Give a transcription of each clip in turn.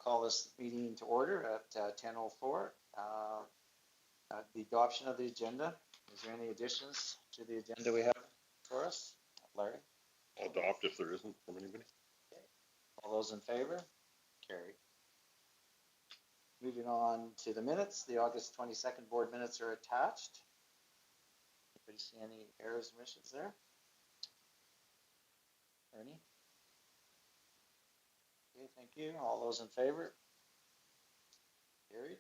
call this meeting to order at 10:04. The adoption of the agenda. Is there any additions to the agenda we have for us? Larry? I'll adopt if there isn't from anybody. Okay. All those in favor? Carried. Moving on to the minutes. The August 22nd board minutes are attached. Anybody see any errors or omissions there? Ernie? Okay, thank you. All those in favor? Carried.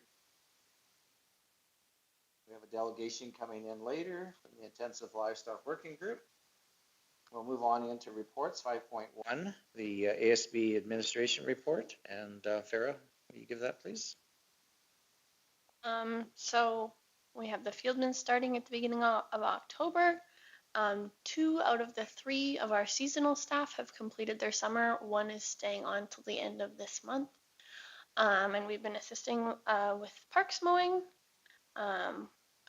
We have a delegation coming in later from the Intensive Livestock Working Group. We'll move on into reports. 5.1, the ASB administration report. And Farah, will you give that, please? So we have the fieldmen starting at the beginning of October. 2 out of the 3 of our seasonal staff have completed their summer. 1 is staying on till the end of this month. And we've been assisting with parks mowing.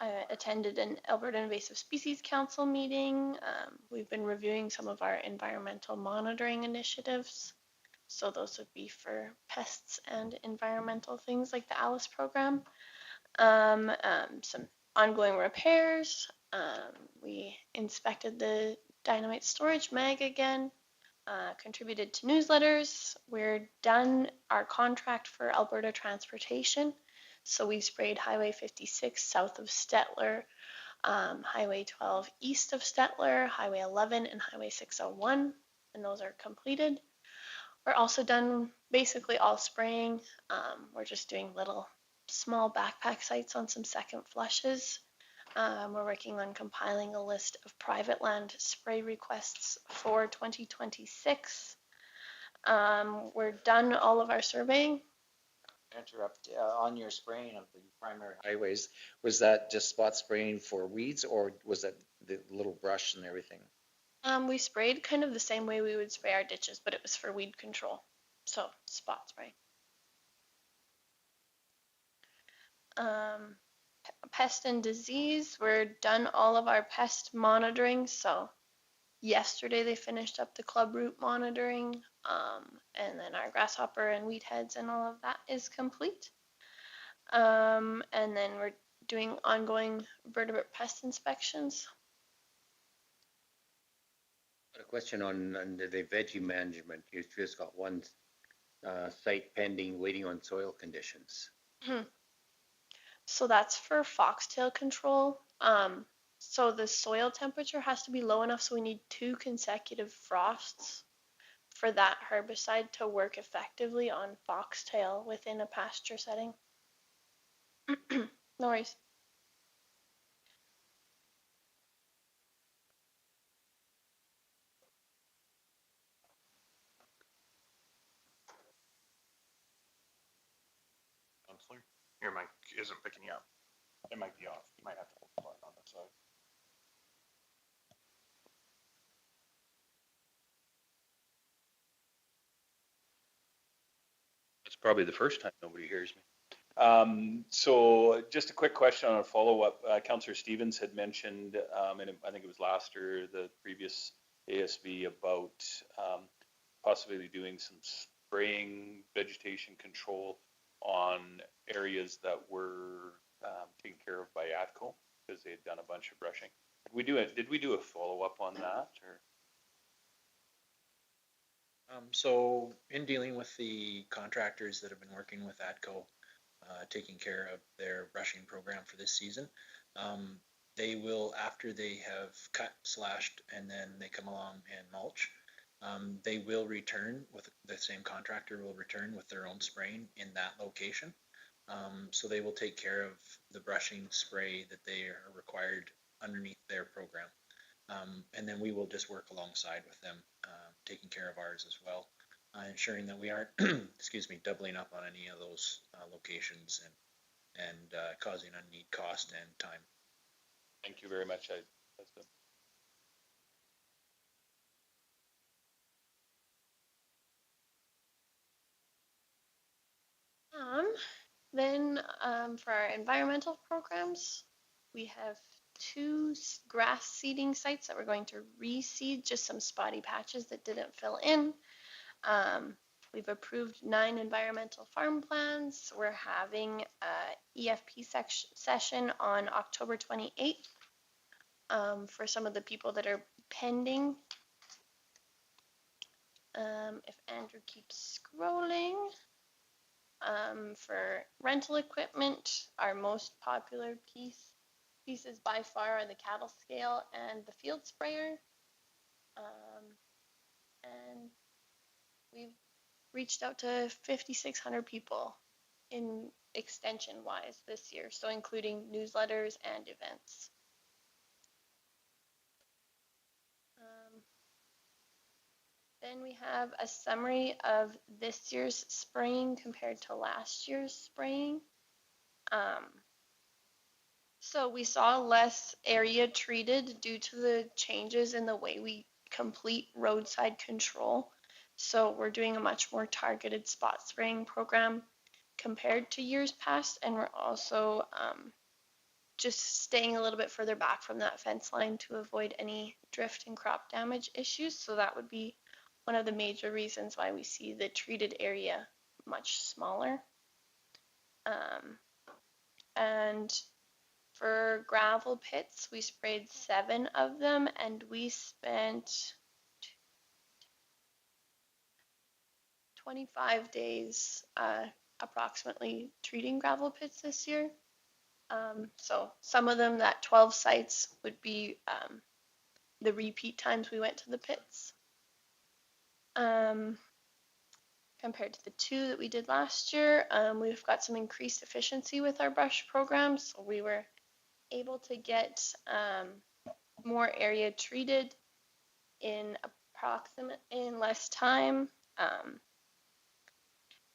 I attended an Alberta Invasive Species Council meeting. We've been reviewing some of our environmental monitoring initiatives. So those would be for pests and environmental things like the ALICE program. Some ongoing repairs. We inspected the dynamite storage mag again, contributed to newsletters. We're done our contract for Alberta transportation. So we sprayed Highway 56 south of Stettler, Highway 12 east of Stettler, Highway 11 and Highway 601, and those are completed. We're also done basically all spraying. We're just doing little small backpack sites on some second flushes. We're working on compiling a list of private land spray requests for 2026. We're done all of our surveying. Interrupt on your spraying of the primary highways. Was that just spot spraying for weeds, or was that the little brush and everything? We sprayed kind of the same way we would spray our ditches, but it was for weed control. So spot spray. Pest and disease, we're done all of our pest monitoring. So yesterday they finished up the club root monitoring, and then our grasshopper and weed heads and all of that is complete. And then we're doing ongoing vertebrate pest inspections. A question on the veggie management. You've just got one site pending, waiting on soil conditions. So that's for foxtail control. So the soil temperature has to be low enough, so we need 2 consecutive frosts for that herbicide to work effectively on foxtail within a pasture setting. No worries. Counselor, your mic isn't picking you up. It might be off. You might have to hold the button on that side. It's probably the first time nobody hears me. So just a quick question on a follow-up. Councillor Stevens had mentioned, and I think it was last or the previous ASB, about possibly doing some spraying vegetation control on areas that were taken care of by ATCO because they had done a bunch of brushing. Did we do a follow-up on that? Or? So in dealing with the contractors that have been working with ATCO, taking care of their brushing program for this season, they will, after they have cut, slashed, and then they come along and mulch, they will return with the same contractor will return with their own spraying in that location. So they will take care of the brushing spray that they are required underneath their program. And then we will just work alongside with them, taking care of ours as well, ensuring that we aren't, excuse me, doubling up on any of those locations and causing unneeded cost and time. Thank you very much. Then for our environmental programs, we have 2 grass seeding sites that we're going to reseed, just some spotty patches that didn't fill in. We've approved 9 environmental farm plans. We're having a EFP session on October 28th for some of the people that are pending. If Andrew keeps scrolling, for rental equipment, our most popular pieces by far are the cattle scale and the field sprayer. And we've reached out to 5,600 people in extension wise this year, so including newsletters and events. Then we have a summary of this year's spraying compared to last year's spraying. So we saw less area treated due to the changes in the way we complete roadside control. So we're doing a much more targeted spot spraying program compared to years past, and we're also just staying a little bit further back from that fence line to avoid any drift and crop damage issues. So that would be one of the major reasons why we see the treated area much smaller. And for gravel pits, we sprayed 7 of them, and we spent 25 days approximately treating gravel pits this year. So some of them, that 12 sites, would be the repeat times we went to the pits. Compared to the 2 that we did last year, we've got some increased efficiency with our brush program, so we were able to get more area treated in less time.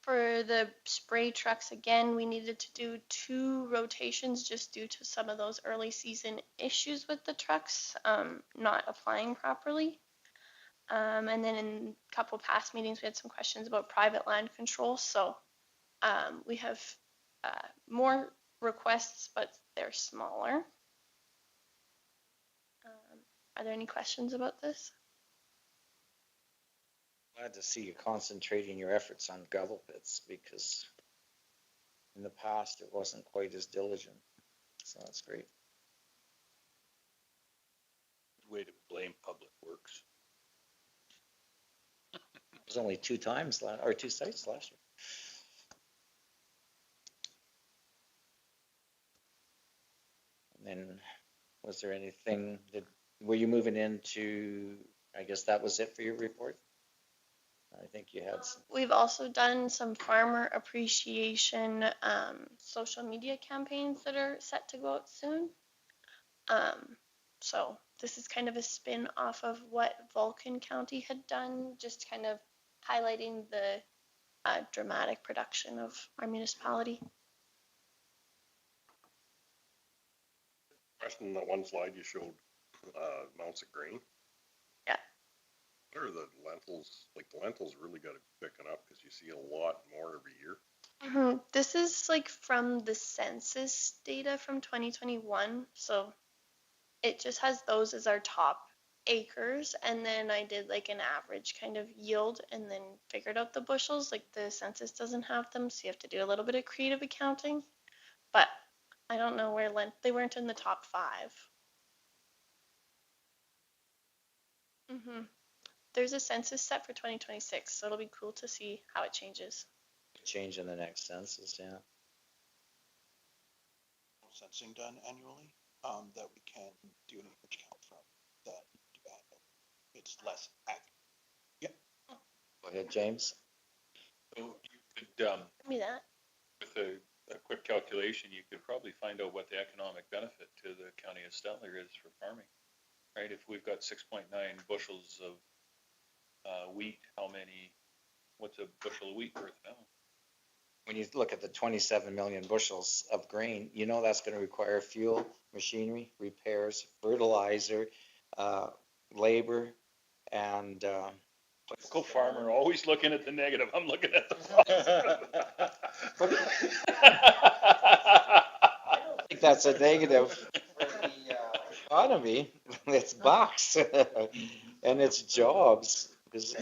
For the spray trucks, again, we needed to do 2 rotations just due to some of those early season issues with the trucks not applying properly. And then in a couple past meetings, we had some questions about private land control. So we have more requests, but they're smaller. Are there any questions about this? Glad to see you concentrating your efforts on gravel pits, because in the past it wasn't quite as diligent. So that's great. Way to blame Public Works. It was only 2 times or 2 sites last year. And then, was there anything that, were you moving into, I guess that was it for your report? I think you had some. We've also done some farmer appreciation social media campaigns that are set to go out soon. So this is kind of a spin off of what Vulcan County had done, just kind of highlighting the dramatic production of our municipality. Question, that one slide you showed amounts of grain. Yeah. What are the lentils? Like, the lentils really got to be picking up because you see a lot more every year. Mm-hmm. This is like from the census data from 2021. So it just has those as our top acres. And then I did like an average kind of yield and then figured out the bushels. Like the census doesn't have them. So you have to do a little bit of creative accounting. But I don't know where they weren't in the top 5. Mm-hmm. There's a census set for 2026, so it'll be cool to see how it changes. Change in the next census, yeah. Sensing done annually that we can do an acreage count from that it's less accurate. Yep. Go ahead, James. So you could, Give me that. with a quick calculation, you could probably find out what the economic benefit to the county of Stettler is for farming, right? If we've got 6.9 bushels of wheat, what's a bushel of wheat worth now? When you look at the 27 million bushels of grain, you know that's going to require fuel, machinery, repairs, fertilizer, labor, and Typical farmer, always looking at the negative. I'm looking at the positive. I don't think that's a negative for the economy. It's bucks and it's jobs. Because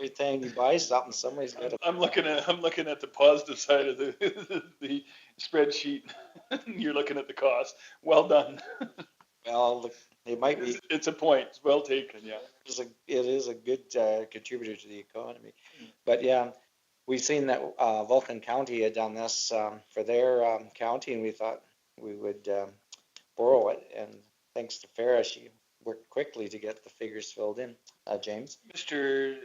Every time you buy something, somebody's got to. I'm looking at the positive side of the spreadsheet. You're looking at the cost. Well done. Well, it might be. It's a point. It's well taken. Yeah. It is a good contributor to the economy. But yeah, we've seen that Vulcan County had done this for their county, and we thought we would borrow it. And thanks to Farah, she worked quickly to get the figures filled in. James? Mr.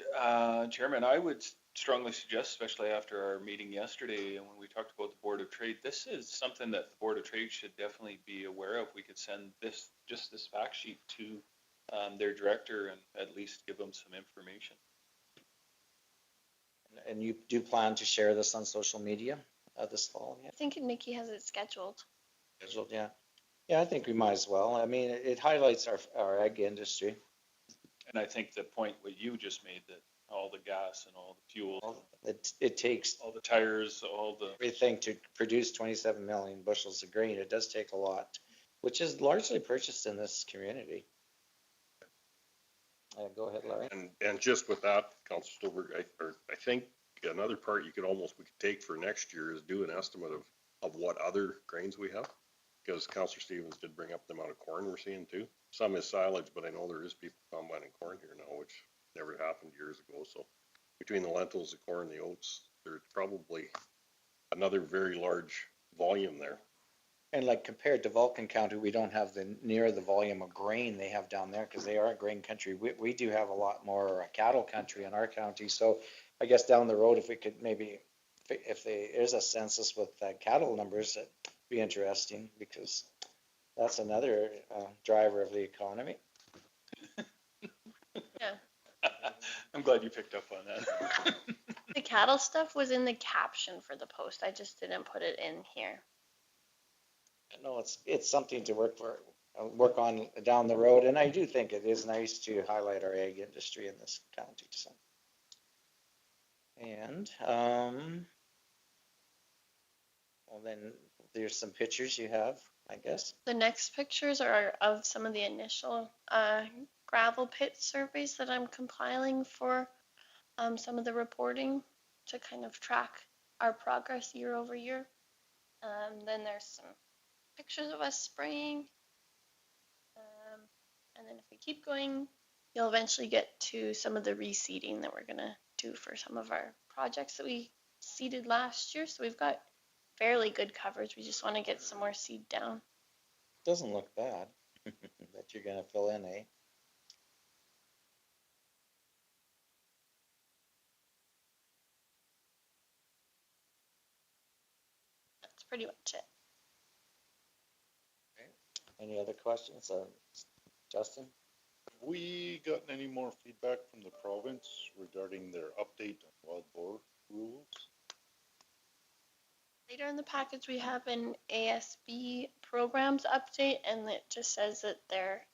Chairman, I would strongly suggest, especially after our meeting yesterday and when we talked about the Board of Trade, this is something that the Board of Trade should definitely be aware of. We could send this fact sheet to their director and at least give them some information. And you do plan to share this on social media this fall? Yeah. I think Nikki has it scheduled. Scheduled, yeah. Yeah, I think we might as well. I mean, it highlights our ag industry. And I think the point what you just made, that all the gas and all the fuel, It takes all the tires, all the everything to produce 27 million bushels of grain. It does take a lot, which is largely purchased in this community. Go ahead, Larry. And just with that, Councilor Stolberg, I think another part we could take for next year is do an estimate of what other grains we have. Because Councilor Stevens did bring up the amount of corn we're seeing too. Some is silage, but I know there is people combining corn here now, which never happened years ago. So between the lentils, the corn, the oats, there's probably another very large volume there. And like compared to Vulcan County, we don't have near the volume of grain they have down there because they are a grain country. We do have a lot more cattle country in our county. So I guess down the road, if we could maybe, if there's a census with cattle numbers, it'd be interesting because that's another driver of the economy. Yeah. I'm glad you picked up on that. The cattle stuff was in the caption for the post. I just didn't put it in here. No, it's something to work on down the road, and I do think it is nice to highlight our ag industry in this county. So. And well, then there's some pictures you have, I guess. The next pictures are of some of the initial gravel pit surveys that I'm compiling for some of the reporting to kind of track our progress year over year. Then there's some pictures of us spraying. And then if we keep going, you'll eventually get to some of the reseeding that we're going to do for some of our projects that we seeded last year. So we've got fairly good coverage. We just want to get some more seed down. Doesn't look bad that you're going to fill in, eh? That's pretty much it. Any other questions? Justin? Have we gotten any more feedback from the province regarding their update on wild boar rules? Later in the package, we have an ASB programs update, and it just says that they're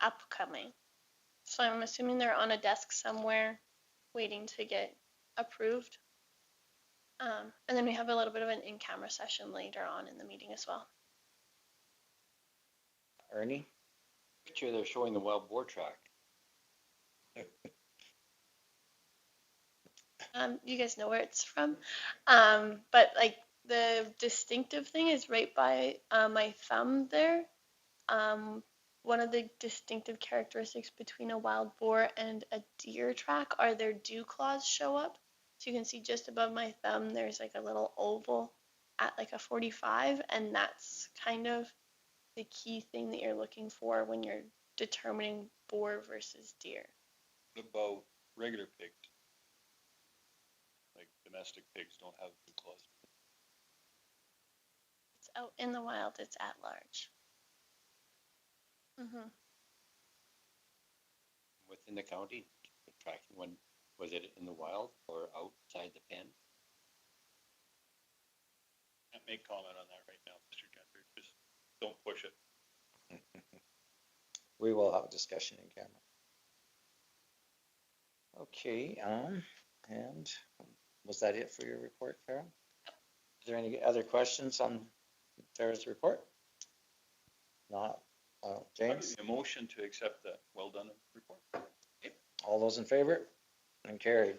upcoming. So I'm assuming they're on a desk somewhere waiting to get approved. And then we have a little bit of an in-camera session later on in the meeting as well. Ernie? Picture they're showing the wild boar track. You guys know where it's from. But like the distinctive thing is right by my thumb there. One of the distinctive characteristics between a wild boar and a deer track are their dew claws show up. So you can see just above my thumb, there's like a little oval at like a 45, and that's kind of the key thing that you're looking for when you're determining boar versus deer. What about regular pigs? Like domestic pigs don't have dew claws. It's out in the wild, it's at large. Mm-hmm. Within the county, the tracking one, was it in the wild or outside the pen? Can't make comment on that right now, Mr. Gentry. Just don't push it. We will have a discussion in camera. Okay, and was that it for your report, Farah? Is there any other questions on Farah's report? Not. James? A motion to accept the well done report. All those in favor? And carried.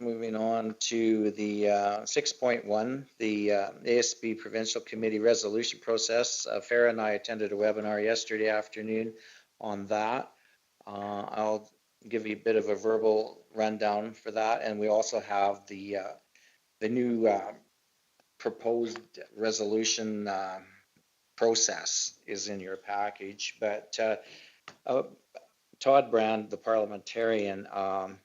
moving on to the 6.1, the ASB Provincial Committee Resolution Process. Farah and I attended a webinar yesterday afternoon on that. I'll give you a bit of a verbal rundown for that, and we also have the new proposed resolution process is in your package, but Todd Brand, the parliamentarian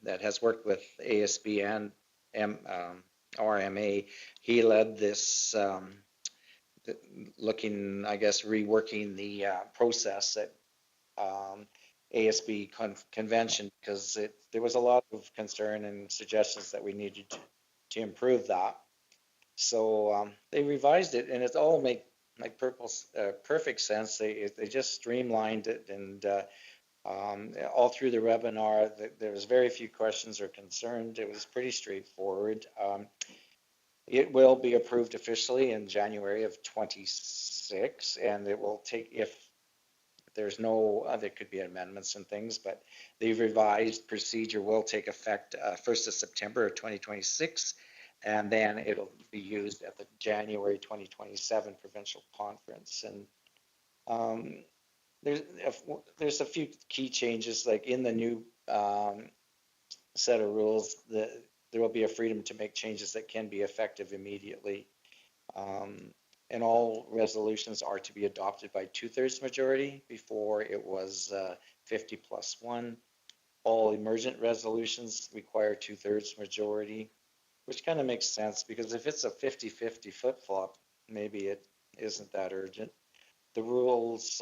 that has worked with ASB and RMA, he led this looking, I guess, reworking the process at ASB convention, because there was a lot of concern and suggestions that we needed to improve that. So they revised it, and it all made like perfect sense. They just streamlined it, and all through the webinar, there was very few questions or concerns. It was pretty straightforward. It will be approved officially in January of 26, and it will take, if there's no, there could be amendments and things, but the revised procedure will take effect 1st of September of 2026, and then it'll be used at the January 2027 provincial conference. And there's a few key changes, like in the new set of rules, there will be a freedom to make changes that can be effective immediately. And all resolutions are to be adopted by 2/3 majority. Before it was 50+1. All emergent resolutions require 2/3 majority, which kind of makes sense, because if it's a 50-50 flip-flop, maybe it isn't that urgent. The rules,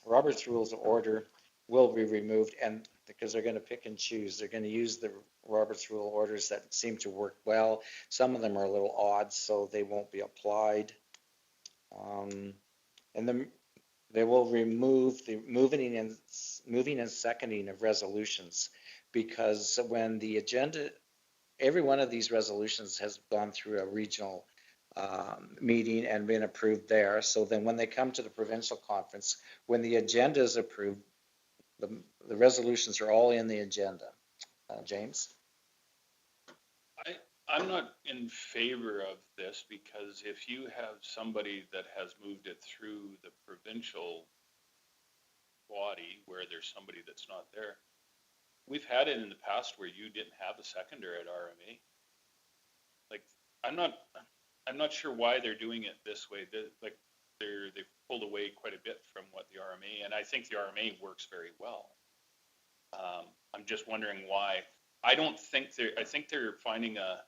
Robert's Rules of Order will be removed, and because they're going to pick and choose, they're going to use the Robert's Rule orders that seem to work well. Some of them are a little odd, so they won't be applied. And then they will remove the moving and seconding of resolutions, because when the agenda, every one of these resolutions has gone through a regional meeting and been approved there. So then when they come to the provincial conference, when the agenda is approved, the resolutions are all in the agenda. James? I'm not in favor of this, because if you have somebody that has moved it through the provincial body where there's somebody that's not there, we've had it in the past where you didn't have a seconder at RMA. Like, I'm not sure why they're doing it this way. They've pulled away quite a bit from what the RMA, and I think the RMA works very well. I'm just wondering why. I think they're finding a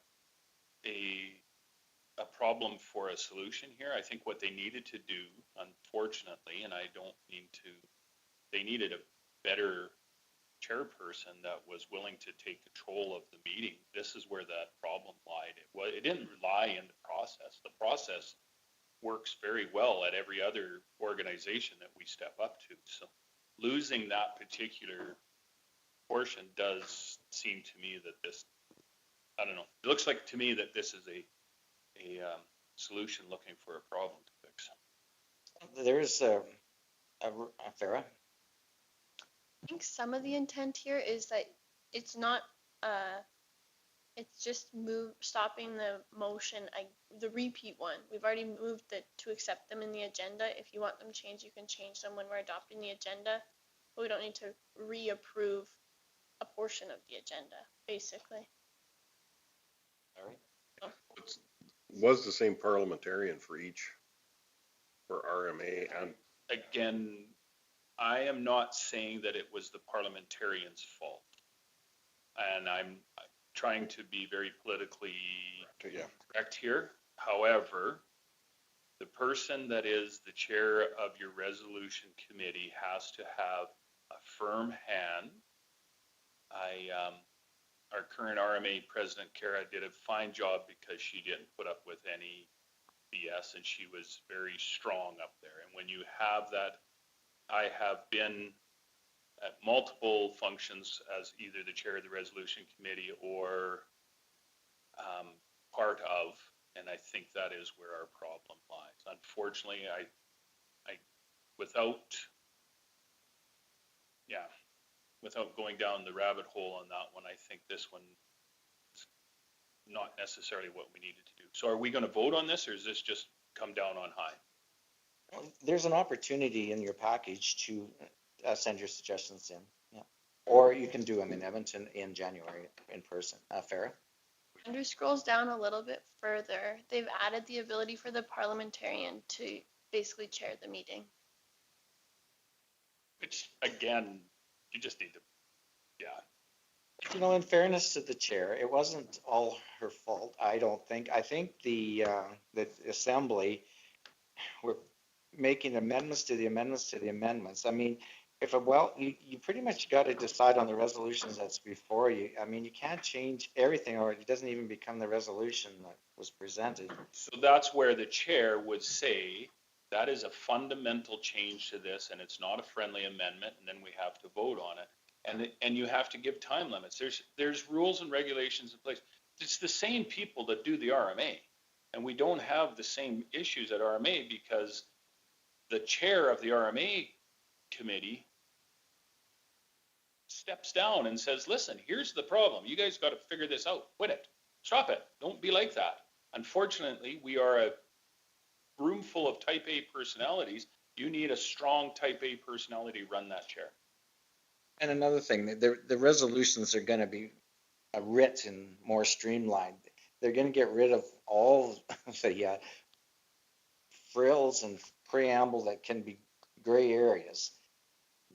problem for a solution here. I think what they needed to do, unfortunately, and I don't mean to, they needed a better chairperson that was willing to take control of the meeting. This is where that problem lied. It didn't lie in the process. The process works very well at every other organization that we step up to. So losing that particular portion does seem to me that this, I don't know, it looks like to me that this is a solution looking for a problem to fix. There's a Farah? I think some of the intent here is that it's not, it's just stopping the motion, the repeat one. We've already moved to accept them in the agenda. If you want them changed, you can change them when we're adopting the agenda, but we don't need to reapprove a portion of the agenda, basically. All right. Was the same parliamentarian for each, for RMA and? Again, I am not saying that it was the parliamentarian's fault, and I'm trying to be very politically correct here. However, the person that is the chair of your resolution committee has to have a firm hand. Our current RMA president, Kara, did a fine job because she didn't put up with any BS, and she was very strong up there. And when you have that, I have been at multiple functions as either the chair of the resolution committee or part of, and I think that is where our problem lies. Unfortunately, without going down the rabbit hole on that one, I think this one not necessarily what we needed to do. So are we gonna vote on this, or is this just come down on high? There's an opportunity in your package to send your suggestions in, yeah. Or you can do them in Edmonton in January in person. Farah? Under scrolls down a little bit further, they've added the ability for the parliamentarian to basically chair the meeting. Which, again, you just need to, yeah. You know, in fairness to the chair, it wasn't all her fault, I don't think. I think the assembly were making amendments to the amendments to the amendments. I mean, you pretty much got to decide on the resolutions that's before you. I mean, you can't change everything, or it doesn't even become the resolution that was presented. So that's where the chair would say, that is a fundamental change to this, and it's not a friendly amendment, and then we have to vote on it. And you have to give time limits. There's rules and regulations in place. It's the same people that do the RMA, and we don't have the same issues at RMA because the chair of the RMA committee steps down and says, listen, here's the problem. You guys got to figure this out. Quit it. Stop it. Don't be like that. Unfortunately, we are a room full of type A personalities. You need a strong type A personality to run that chair. And another thing, the resolutions are going to be written more streamlined. They're going to get rid of all the frills and preamble that can be gray areas.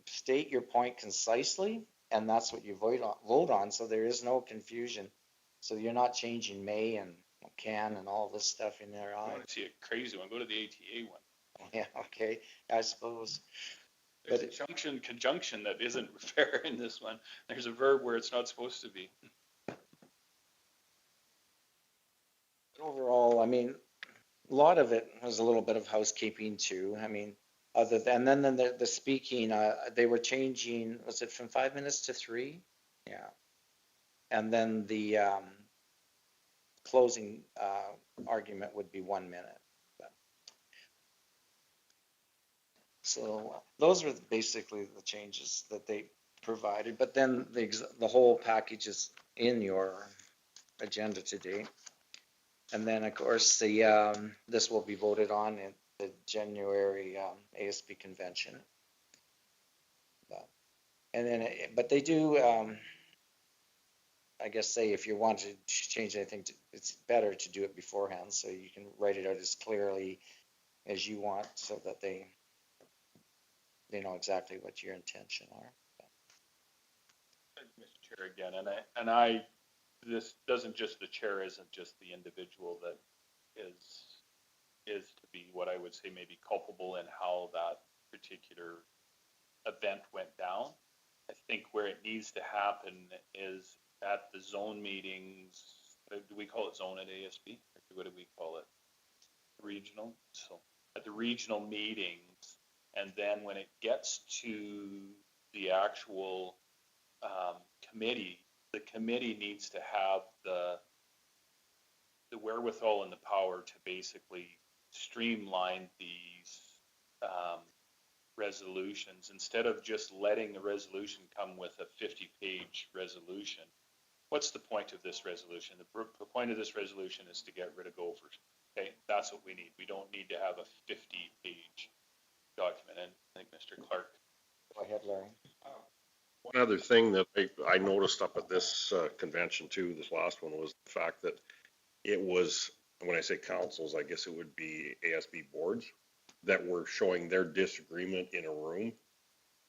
State your point concisely, and that's what you vote on, so there is no confusion. So you're not changing may and can and all this stuff in there. I want to see a crazy one. Go to the ATA one. Yeah, okay, I suppose. There's a conjunction that isn't fair in this one. There's a verb where it's not supposed to be. Overall, I mean, a lot of it was a little bit of housekeeping too. I mean, and then the speaking, they were changing, was it from 5 minutes to 3? Yeah. And then the closing argument would be 1 minute. So those were basically the changes that they provided. But then the whole package is in your agenda today. And then, of course, this will be voted on in the January ASB convention. But they do, I guess, say if you want to change anything, it's better to do it beforehand, so you can write it out as clearly as you want, so that they know exactly what your intention are. Mr. Chair again, this doesn't just, the chair isn't just the individual that is to be what I would say maybe culpable in how that particular event went down. I think where it needs to happen is at the zone meetings. Do we call it zone at ASB? Or what do we call it? Regional. So at the regional meetings, and then when it gets to the actual committee, the committee needs to have the wherewithal and the power to basically streamline these resolutions instead of just letting the resolution come with a 50-page resolution. What's the point of this resolution? The point of this resolution is to get rid of gophers. Okay, that's what we need. We don't need to have a 50-page document. And I think Mr. Clark. Go ahead, Larry. One other thing that I noticed up at this convention too, this last one, was the fact that it was, when I say councils, I guess it would be ASB boards that were showing their disagreement in a room,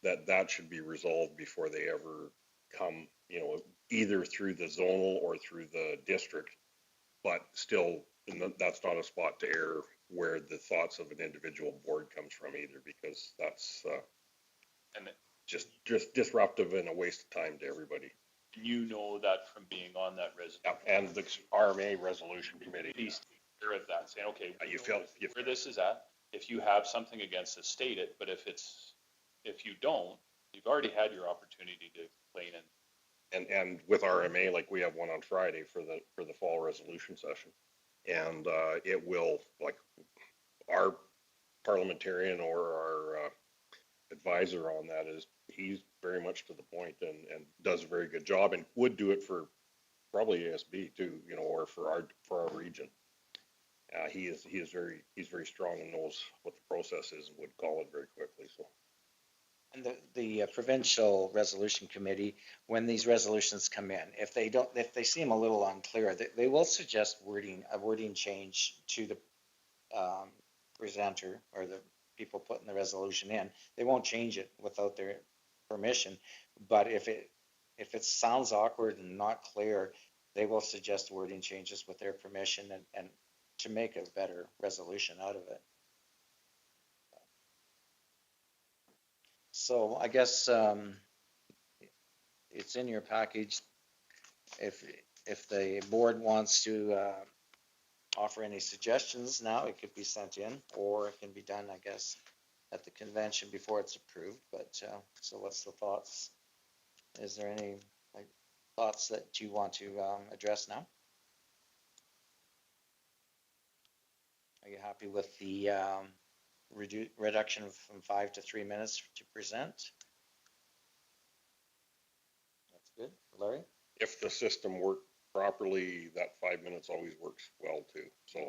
that should be resolved before they ever come, either through the zonal or through the district, but still, that's not a spot to air where the thoughts of an individual board comes from either, because that's just disruptive and a waste of time to everybody. You know that from being on that resolution. And the RMA resolution committee. Please take care of that, saying, okay, You feel where this is at. If you have something against it, state it. But if you don't, you've already had your opportunity to explain it. And with RMA, like we have one on Friday for the fall resolution session, and it will, like, our parliamentarian or our advisor on that he's very much to the point and does a very good job and would do it for probably ASB too, you know, or for our region. He's very strong and knows what the process is and would call it very quickly, so. And the provincial resolution committee, when these resolutions come in, if they seem a little unclear, they will suggest a wording change to the presenter or the people putting the resolution in. They won't change it without their permission, but if it sounds awkward and not clear, they will suggest wording changes with their permission and to make a better resolution out of it. So I guess it's in your package. If the board wants to offer any suggestions now, it could be sent in, or it can be done, I guess, at the convention before it's approved. But so what's the thoughts? Is there any thoughts that you want to address now? Are you happy with the reduction from 5 to 3 minutes to present? That's good. Larry? If the system worked properly, that 5 minutes always works well too. So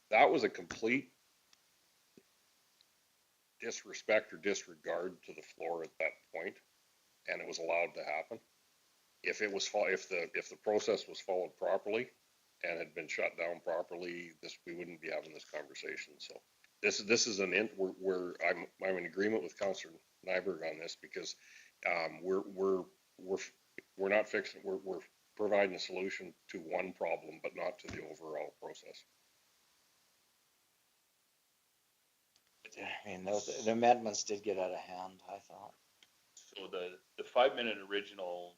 that was a complete disrespect or disregard to the floor at that point, and it was allowed to happen. If the process was followed properly and had been shut down properly, we wouldn't be having this conversation. So this is I'm in agreement with Councillor Nyberg on this, because we're not fixing, we're providing a solution to one problem, but not to the overall process. I mean, the amendments did get out of hand, I thought. So the 5-minute original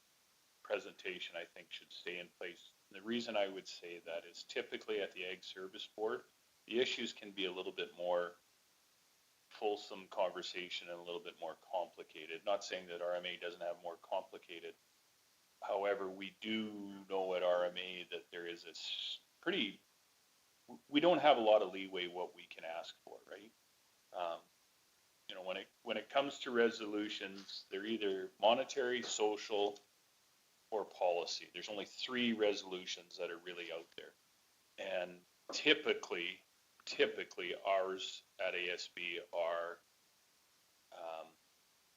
presentation, I think, should stay in place. The reason I would say that is typically at the Ag Service Board, the issues can be a little bit more fulsome conversation and a little bit more complicated. Not saying that RMA doesn't have more complicated. However, we do know at RMA that there is we don't have a lot of leeway what we can ask for, right? You know, when it comes to resolutions, they're either monetary, social, or policy. There's only 3 resolutions that are really out there. And typically ours at ASB are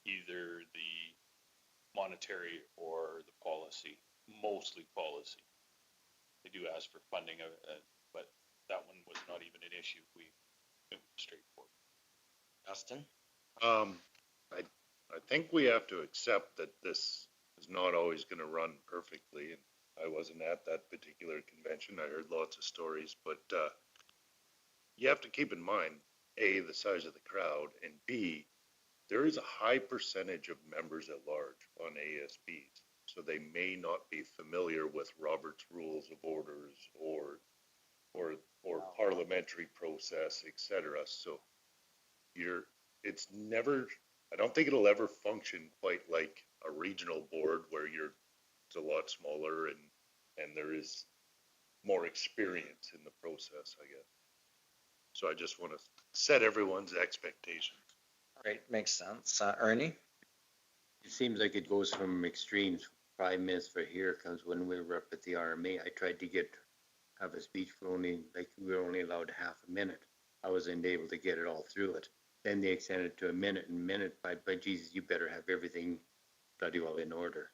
either the monetary or the policy, mostly policy. They do ask for funding, but that one was not even an issue. We went straight forward. Justin? I think we have to accept that this is not always going to run perfectly. And I wasn't at that particular convention. I heard lots of stories, but you have to keep in mind, A, the size of the crowd, and B, there is a high percentage of members at large on ASBs. So they may not be familiar with Robert's Rules of Orders or parliamentary process, etc. So it's never, I don't think it'll ever function quite like a regional board where it's a lot smaller and there is more experience in the process, I guess. So I just want to set everyone's expectations. Right, makes sense. Ernie? It seems like it goes from extremes. 5 minutes for here comes when we were up at the RMA. I tried to have a speech for we were only allowed half a minute. I wasn't able to get it all through it. Then they extended it to a minute, and by Jesus, you better have everything bloody well in order.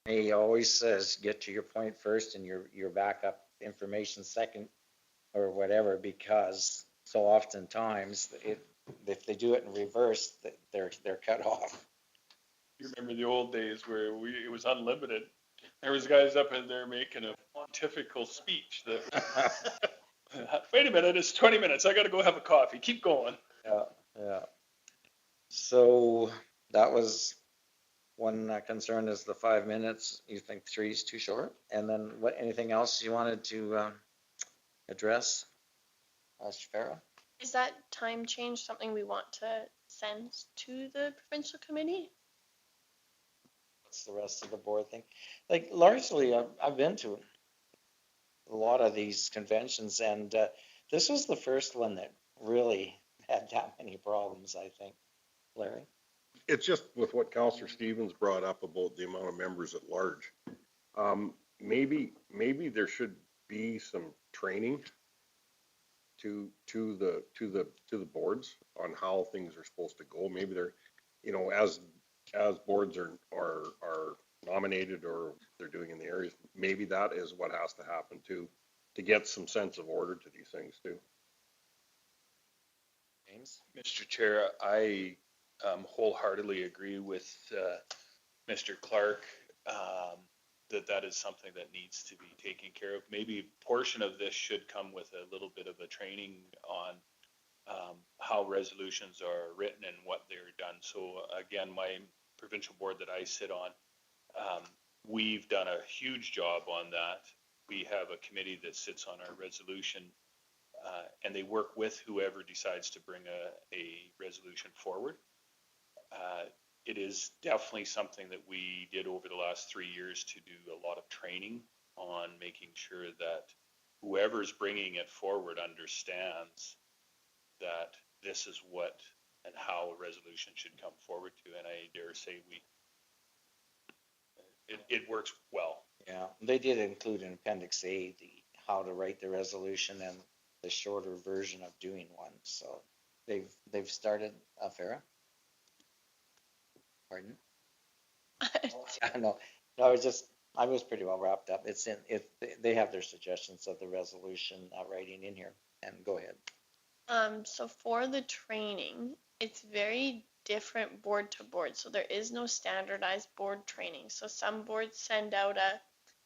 He always says, get to your point first and your backup information second or whatever, because so oftentimes if they do it in reverse, they're cut off. You remember the old days where it was unlimited. There was guys up in there making a pontifical speech that, wait a minute, it's 20 minutes. I got to go have a coffee. Keep going. Yeah. So that was one concern, is the 5 minutes. You think 3 is too short? And then anything else you wanted to address, Farah? Is that time change something we want to send to the provincial committee? What's the rest of the board think? Like, largely, I've been to a lot of these conventions, and this was the first one that really had that many problems, I think. Larry? it's just with what Counselor Stevens brought up about the amount of members at large. Maybe there should be some training to the boards on how things are supposed to go. Maybe they're, as boards are nominated or they're doing in the areas, maybe that is what has to happen too, to get some sense of order to these things too. James? Mr. Chair, I wholeheartedly agree with Mr. Clark that is something that needs to be taken care of. Maybe a portion of this should come with a little bit of a training on how resolutions are written and what they're done. So again, my provincial board that I sit on, we've done a huge job on that. We have a committee that sits on our resolution and they work with whoever decides to bring a resolution forward. It is definitely something that we did over the last 3 years to do a lot of training on making sure that whoever's bringing it forward understands that this is what and how a resolution should come forward to. And I dare say it works well. Yeah, they did include in Appendix A, how to write the resolution and the shorter version of doing one. So they've started, Farah? Pardon? Yeah, no, I was pretty well wrapped up. They have their suggestions of the resolution writing in here. And go ahead. So for the training, it's very different board to board. So there is no standardized board training. So some boards send out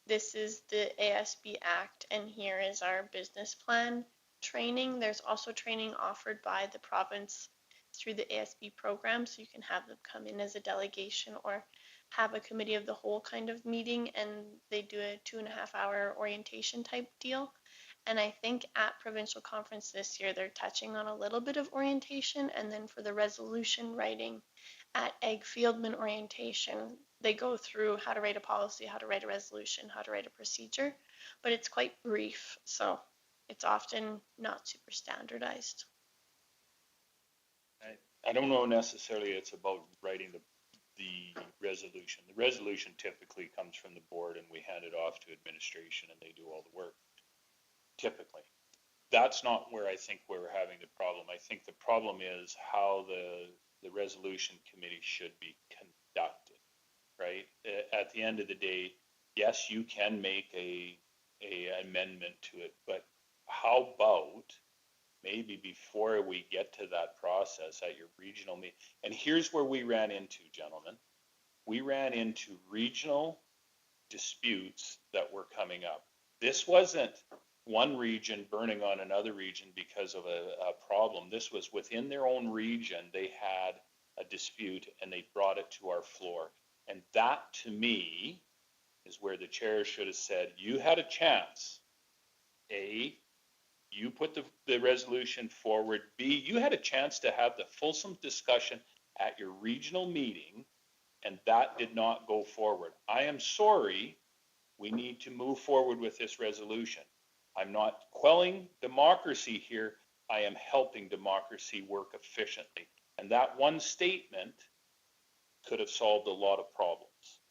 this is the ASB Act and here is our business plan training. There's also training offered by the province through the ASB program. So you can have them come in as a delegation or have a committee of the whole kind of meeting and they do a 2.5-hour orientation type deal. And I think at provincial conference this year, they're touching on a little bit of orientation. And then for the resolution writing at Egg Fieldman orientation, they go through how to write a policy, how to write a resolution, how to write a procedure. But it's quite brief. So it's often not super standardized. I don't know necessarily it's about writing the resolution. The resolution typically comes from the board and we hand it off to administration and they do all the work. Typically. That's not where I think we're having the problem. I think the problem is how the resolution committee should be conducted, right? At the end of the day, yes, you can make a amendment to it, but how about maybe before we get to that process at your regional meeting? And here's where we ran into, gentlemen. We ran into regional disputes that were coming up. This wasn't one region burning on another region because of a problem. This was within their own region. They had a dispute and they brought it to our floor. And that to me is where the chair should have said, you had a chance. A, you put the resolution forward. B, you had a chance to have the fulsome discussion at your regional meeting and that did not go forward. I am sorry. We need to move forward with this resolution. I'm not quelling democracy here. I am helping democracy work efficiently. And that one statement could have solved a lot of problems.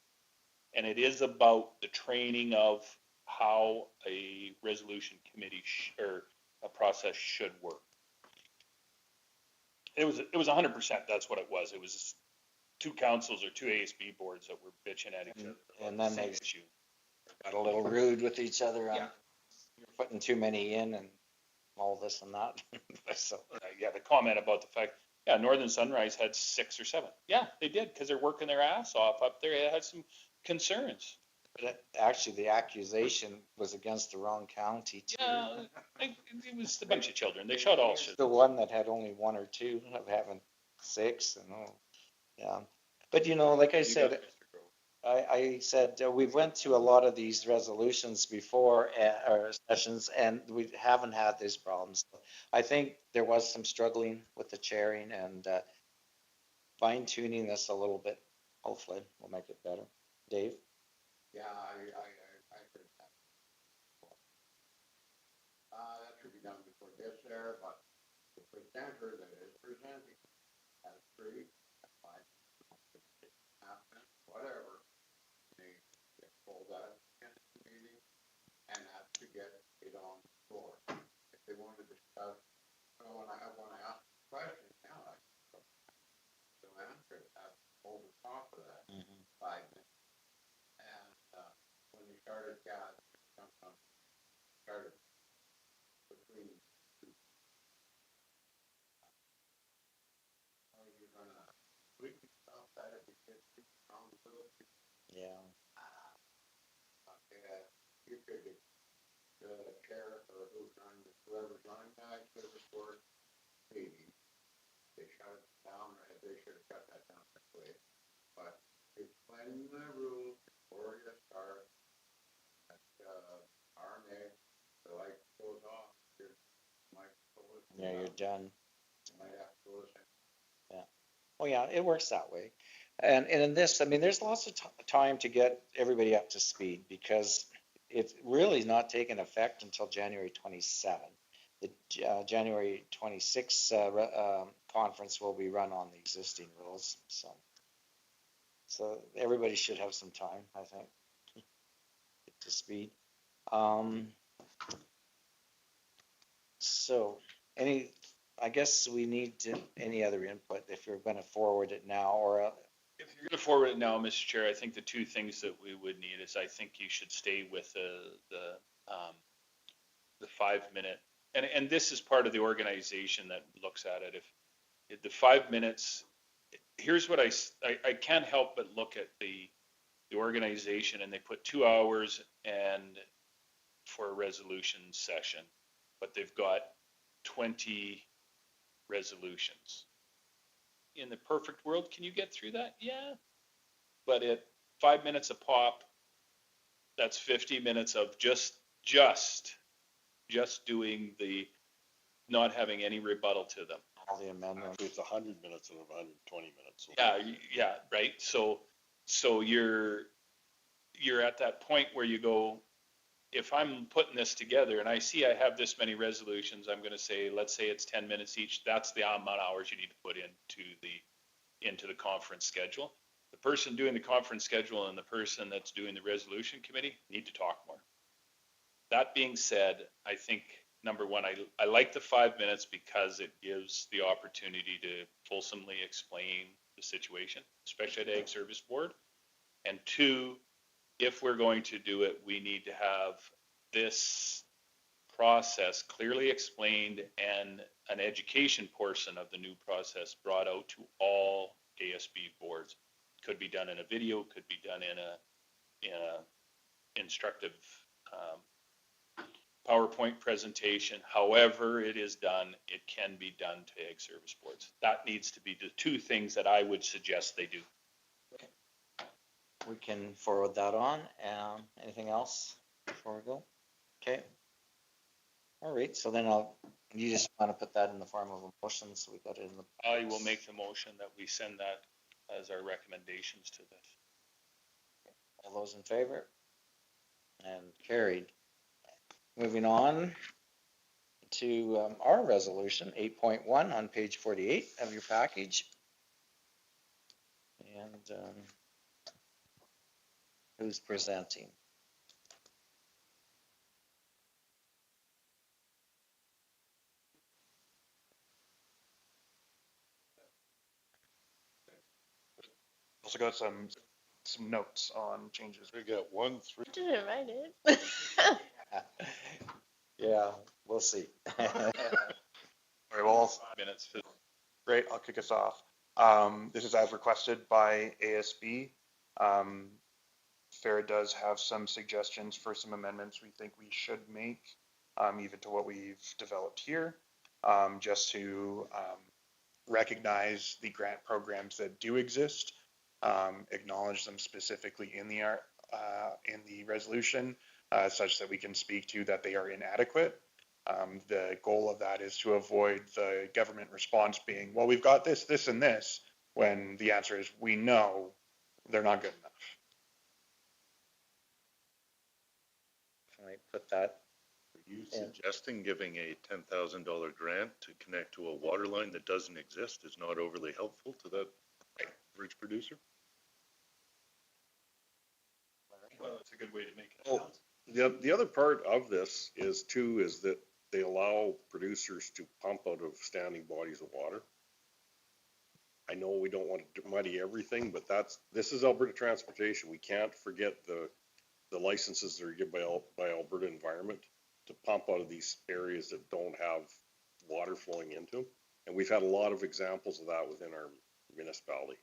And it is about the training of how a resolution committee or a process should work. It was 100%. That's what it was. It was 2 councils or 2 ASB boards that were bitching at each other. And then they got a little rude with each other. Yeah. You're putting too many in and all this and that. So yeah, the comment about the fact, yeah, Northern Sunrise had 6 or 7. Yeah, they did because they're working their ass off up there. They had some concerns. But actually, the accusation was against the wrong county too. Yeah, it was a bunch of children. They shot all shit. The one that had only 1 or 2 of having 6 and yeah. But like I said, I said we went through a lot of these resolutions before or sessions, and we haven't had these problems. I think there was some struggling with the chairing and fine tuning this a little bit. Hopefully, we'll make it better. Dave? Yeah, I heard that. That should be done before this there, but the presenter that is presenting has 3, that's fine. whatever, they pulled out of the meeting and have to get it on the floor. If they wanted to discuss, so when I asked the question, now I can answer it, have over top of that, 5 minutes. And, when you started, sometimes started between two. How are you gonna, we can stop that if you get on the bill. Yeah. You could, the sheriff or whoever's running that should have scored meeting. They shut it down, right? They should have shut that down that way. But explaining the rules before you start, that, RMA, the light goes off, you might go listen. Yeah, you're done. You might have to go listen. Oh, yeah, it works that way. And in this, I mean, there's lots of time to get everybody up to speed because it's really not taking effect until January 27. The January 26 conference will be run on the existing rules. So everybody should have some time, I think, get to speed. So I guess we need any other input if you're going to forward it now or. If you're going to forward it now, Mr. Chair, I think the two things that we would need is I think you should stay with the 5 minute, and this is part of the organization that looks at it. If the 5 minutes, here's what I can't help but look at the organization, and they put 2 hours and for a resolution session, but they've got 20 resolutions. In the perfect world, can you get through that? Yeah. But at 5 minutes a pop, that's 50 minutes of just doing the, not having any rebuttal to them. All the amendments. Actually, it's 100 minutes of 120 minutes. Yeah, right. So you're at that point where you go, if I'm putting this together and I see I have this many resolutions, I'm going to say, let's say it's 10 minutes each. That's the amount of hours you need to put into the conference schedule. The person doing the conference schedule and the person that's doing the resolution committee need to talk more. That being said, I think number one, I like the 5 minutes because it gives the opportunity to fulsomely explain the situation, especially at Ag Service Board. And two, if we're going to do it, we need to have this process clearly explained and an education portion of the new process brought out to all ASB boards. Could be done in a video, could be done in a instructive PowerPoint presentation. However it is done, it can be done to Ag Service Boards. That needs to be the two things that I would suggest they do. We can forward that on. Anything else before we go? Okay. All right. So then you just want to put that in the form of a motion. So we got it in the. I will make the motion that we send that as our recommendations to this. All those in favor? And carried. Moving on to our resolution 8.1 on page 48 of your package. And who's presenting? Also got some notes on changes. We got 1, 3. I didn't write it. Yeah, we'll see. All right, well, 5 minutes. great, I'll kick us off. This is as requested by ASB. FAIR does have some suggestions for some amendments we think we should make, even to what we've developed here, just to recognize the grant programs that do exist, acknowledge them specifically in the resolution, such that we can speak to that they are inadequate. The goal of that is to avoid the government response being, well, we've got this, this, and this, when the answer is, we know they're not good enough. Can I put that? Are you suggesting giving a $10,000 grant to connect to a water line that doesn't exist is not overly helpful to that average producer? good way to make it. Oh, the other part of this is that they allow producers to pump out of standing bodies of water. I know we don't want to muddy everything, but this is Alberta Transportation. We can't forget the licenses that are given by Alberta Environment to pump out of these areas that don't have water flowing into them. And we've had a lot of examples of that within our municipality.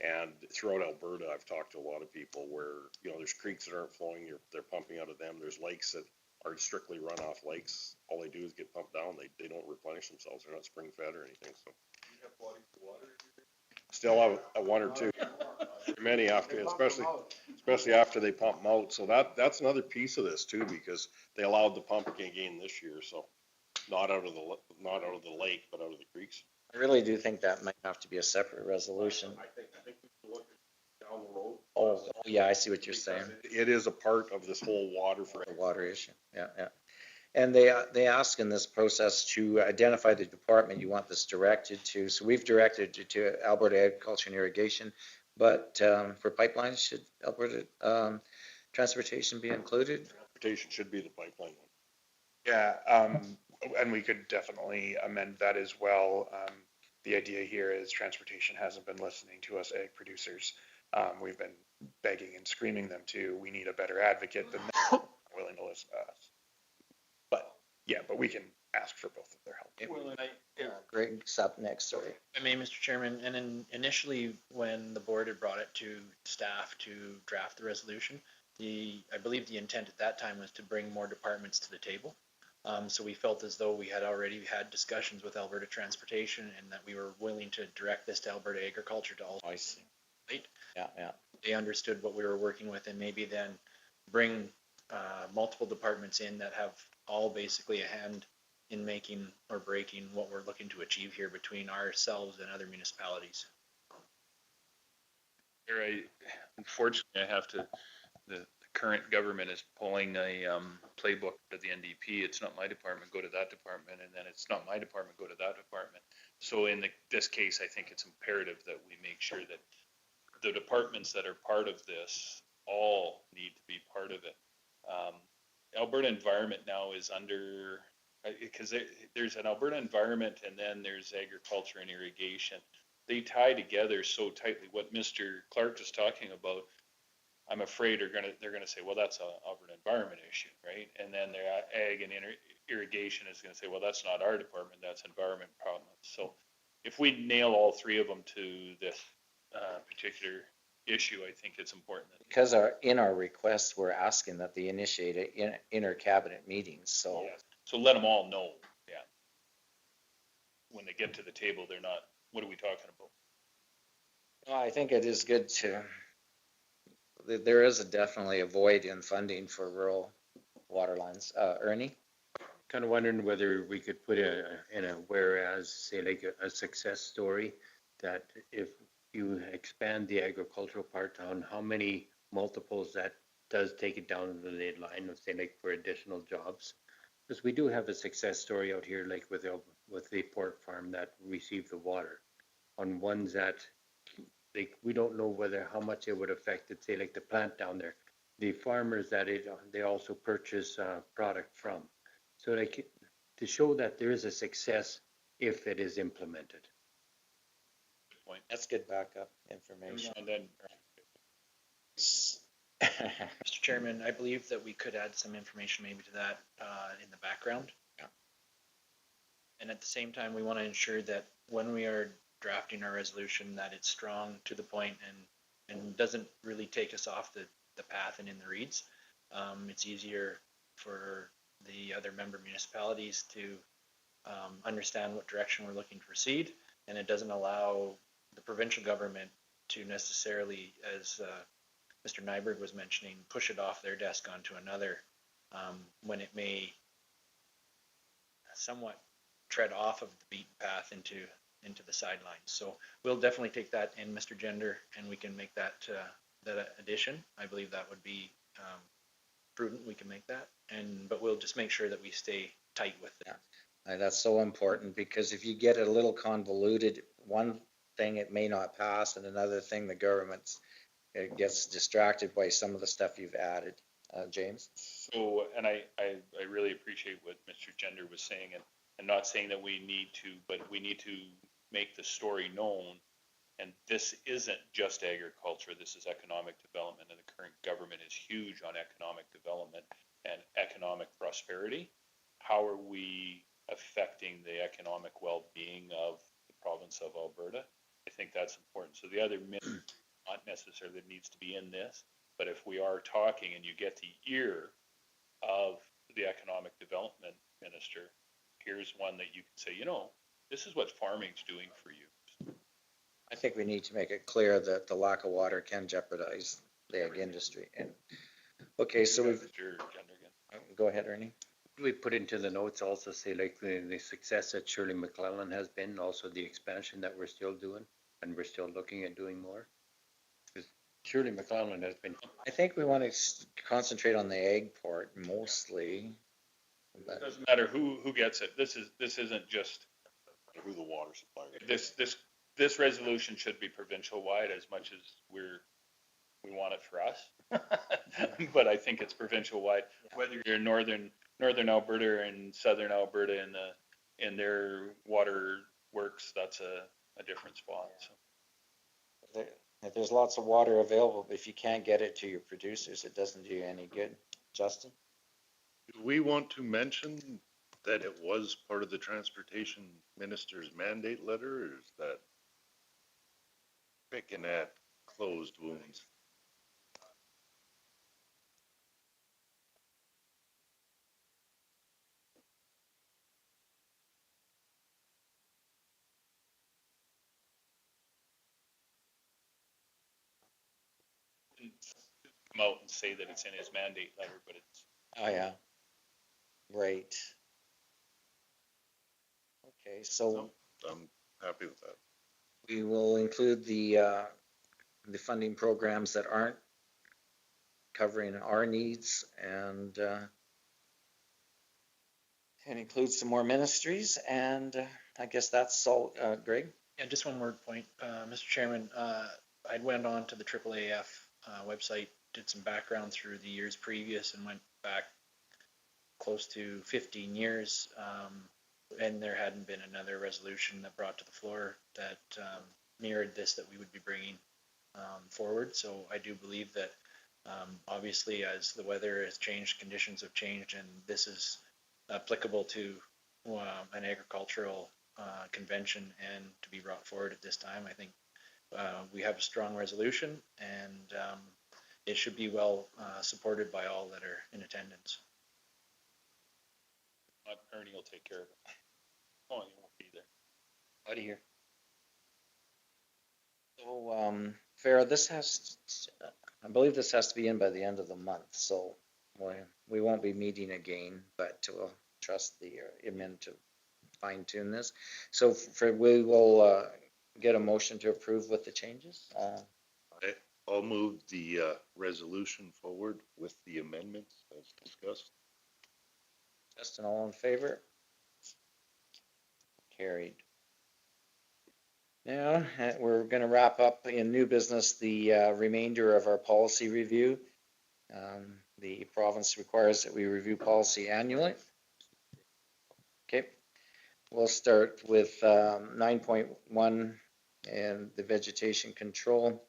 And throughout Alberta, I've talked to a lot of people where, there's creeks that aren't flowing, they're pumping out of them. There's lakes that are strictly runoff lakes. All they do is get pumped down. They don't replenish themselves. They're not spring fed or anything, so. Still have one or two. Many after, especially after they pump them out. So that's another piece of this too, because they allowed the pumping again this year. So not out of the lake, but out of the creeks. I really do think that might have to be a separate resolution. I think we can look down the road. Oh, yeah, I see what you're saying. It is a part of this whole water for The water issue, yeah. And they ask in this process to identify the department you want this directed to. So we've directed it to Alberta Agriculture and Irrigation, but for pipelines, should Alberta Transportation be included? Transportation should be the pipeline one. Yeah, and we could definitely amend that as well. The idea here is transportation hasn't been listening to us ag producers. We've been begging and screaming them to, we need a better advocate than them, willing to listen to us. But we can ask for both of their help. Well, and Greg's up next, sorry. I may, Mr. Chairman, and then initially when the board had brought it to staff to draft the resolution, I believe the intent at that time was to bring more departments to the table. So we felt as though we had already had discussions with Alberta Transportation and that we were willing to direct this to Alberta Agriculture to also. I see. Right? Yeah. They understood what we were working with and maybe then bring multiple departments in that have all basically a hand in making or breaking what we're looking to achieve here between ourselves and other municipalities. Unfortunately, I have to, the current government is pulling a playbook to the NDP. It's not my department, go to that department, and then it's not my department, go to that department. So in this case, I think it's imperative that we make sure that the departments that are part of this all need to be part of it. Alberta Environment now is under, because there's an Alberta Environment and then there's Agriculture and Irrigation. They tie together so tightly. What Mr. Clark was talking about, I'm afraid they're gonna say, well, that's an Alberta Environment issue, right? And then their Ag and Irrigation is gonna say, well, that's not our department, that's environment problem. So if we nail all three of them to this particular issue, I think it's important. Because in our request, we're asking that they initiate inter-cabinet meetings, so. Yes. So let them all know, yeah. When they get to the table, they're not, what are we talking about? Well, I think it is good there is definitely a void in funding for rural water lines. Ernie? Kind of wondering whether we could put in a whereas, say like a success story, that if you expand the agricultural part on how many multiples that does take it down the line of, say, like for additional jobs. Because we do have a success story out here, like with the pork farm that received the water on ones that like we don't know how much it would affect it, say like the plant down there, the farmers that they also purchase product from. So like to show that there is a success if it is implemented. That's good backup information. And then Mr. Chairman, I believe that we could add some information maybe to that in the background. Yeah. And at the same time, we want to ensure that when we are drafting our resolution, that it's strong to the point and doesn't really take us off the path and in the reeds. It's easier for the other member municipalities to understand what direction we're looking to proceed, and it doesn't allow the provincial government to necessarily, as Mr. Nyberg was mentioning, push it off their desk onto another when it may somewhat tread off of the beaten path into the sidelines. So we'll definitely take that in, Mr. Gender, and we can make that addition. I believe that would be prudent. We can make that, but we'll just make sure that we stay tight with it. Yeah. That's so important, because if you get it a little convoluted, one thing it may not pass, and another thing the government's it gets distracted by some of the stuff you've added. James? So, and I really appreciate what Mr. Gender was saying, and not saying that we need to, but we need to make the story known. And this isn't just agriculture, this is economic development, and the current government is huge on economic development and economic prosperity. How are we affecting the economic well-being of the province of Alberta? I think that's important. So the other myth, not necessarily that needs to be in this, but if we are talking and you get the ear of the economic development minister, here's one that you can say, you know, this is what farming's doing for you. I think we need to make it clear that the lack of water can jeopardize the ag industry. And okay, so we've, Mr. Gender again. go ahead, Ernie. We put into the notes also say like the success that Shirley McClellan has been, also the expansion that we're still doing, and we're still looking at doing more. Because Shirley McClellan has been. I think we want to concentrate on the ag part mostly. It doesn't matter who gets it. This isn't just Who the water supplier is. this resolution should be provincial wide as much as we want it for us. But I think it's provincial wide, whether you're in northern Alberta and southern Alberta in their water works, that's a different spot. So. There's lots of water available, but if you can't get it to your producers, it doesn't do you any good. Justin? Do we want to mention that it was part of the transportation minister's mandate letter, or is that picking at closed wounds? Come out and say that it's in his mandate letter, but it's. Oh, yeah. Right. Okay, so I'm happy with that. we will include the funding programs that aren't covering our needs and include some more ministries. And I guess that's all. Greg? Yeah, just one more point, Mr. Chairman. I went on to the AAAF website, did some background through the years previous, and went back close to 15 years, and there hadn't been another resolution that brought to the floor that mirrored this that we would be bringing forward. So I do believe that obviously as the weather has changed, conditions have changed, and this is applicable to an agricultural convention and to be brought forward at this time. I think we have a strong resolution, and it should be well supported by all that are in attendance. Ernie will take care of it. Oh, you won't be there. Out of here. So, Farah, this has, I believe this has to be in by the end of the month, so we won't be meeting again, but we'll trust the admin to fine tune this. So we will get a motion to approve with the changes. I'll move the resolution forward with the amendments as discussed. Justin, all in favor? Carried. Now, we're going to wrap up in new business the remainder of our policy review. The province requires that we review policy annually. Okay, we'll start with 9.1 and the vegetation control.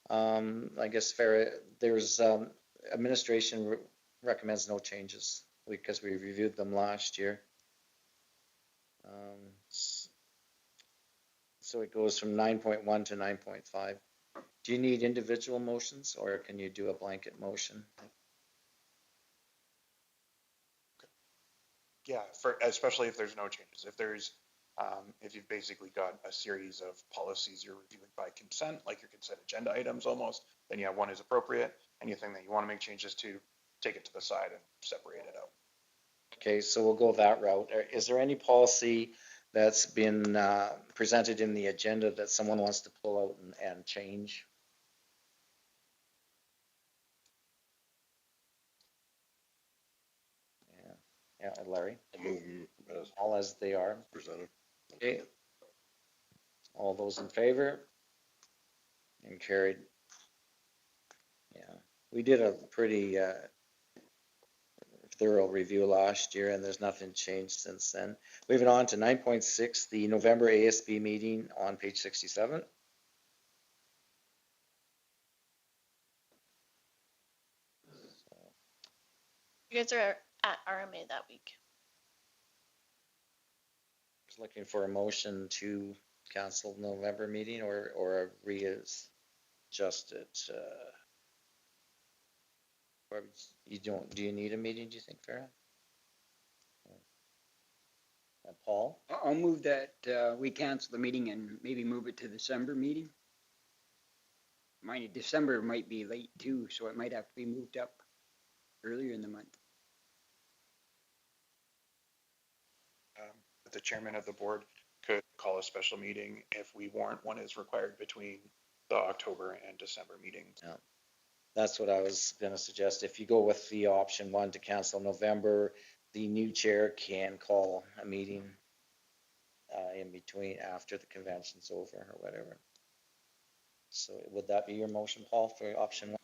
I guess Farah, there's administration recommends no changes because we reviewed them last year. So it goes from 9.1 to 9.5. Do you need individual motions or can you do a blanket motion? Yeah, especially if there's no changes. If you've basically got a series of policies you're reviewing by consent, like your consent agenda items almost, then yeah, one is appropriate. Anything that you want to make changes to, take it to the side and separate it out. Okay, so we'll go that route. Is there any policy that's been presented in the agenda that someone wants to pull out and change? Yeah, Larry? I'll move them as All as they are. presented. Okay. All those in favor? And carried. we did a pretty thorough review last year, and there's nothing changed since then. Moving on to 9.6, the November ASB meeting on page 67. You guys are at RMA that week. Just looking for a motion to cancel the November meeting or readjust it. Or you don't, do you need a meeting, do you think, Farah? Paul? I'll move that we cancel the meeting and maybe move it to the December meeting. December might be late too, so it might have to be moved up earlier in the month. The chairman of the board could call a special meeting if we warrant one is required between the October and December meetings. Yeah. That's what I was going to suggest. If you go with the option 1 to cancel November, the new chair can call a meeting in between after the convention's over or whatever. So would that be your motion, Paul, for option 1?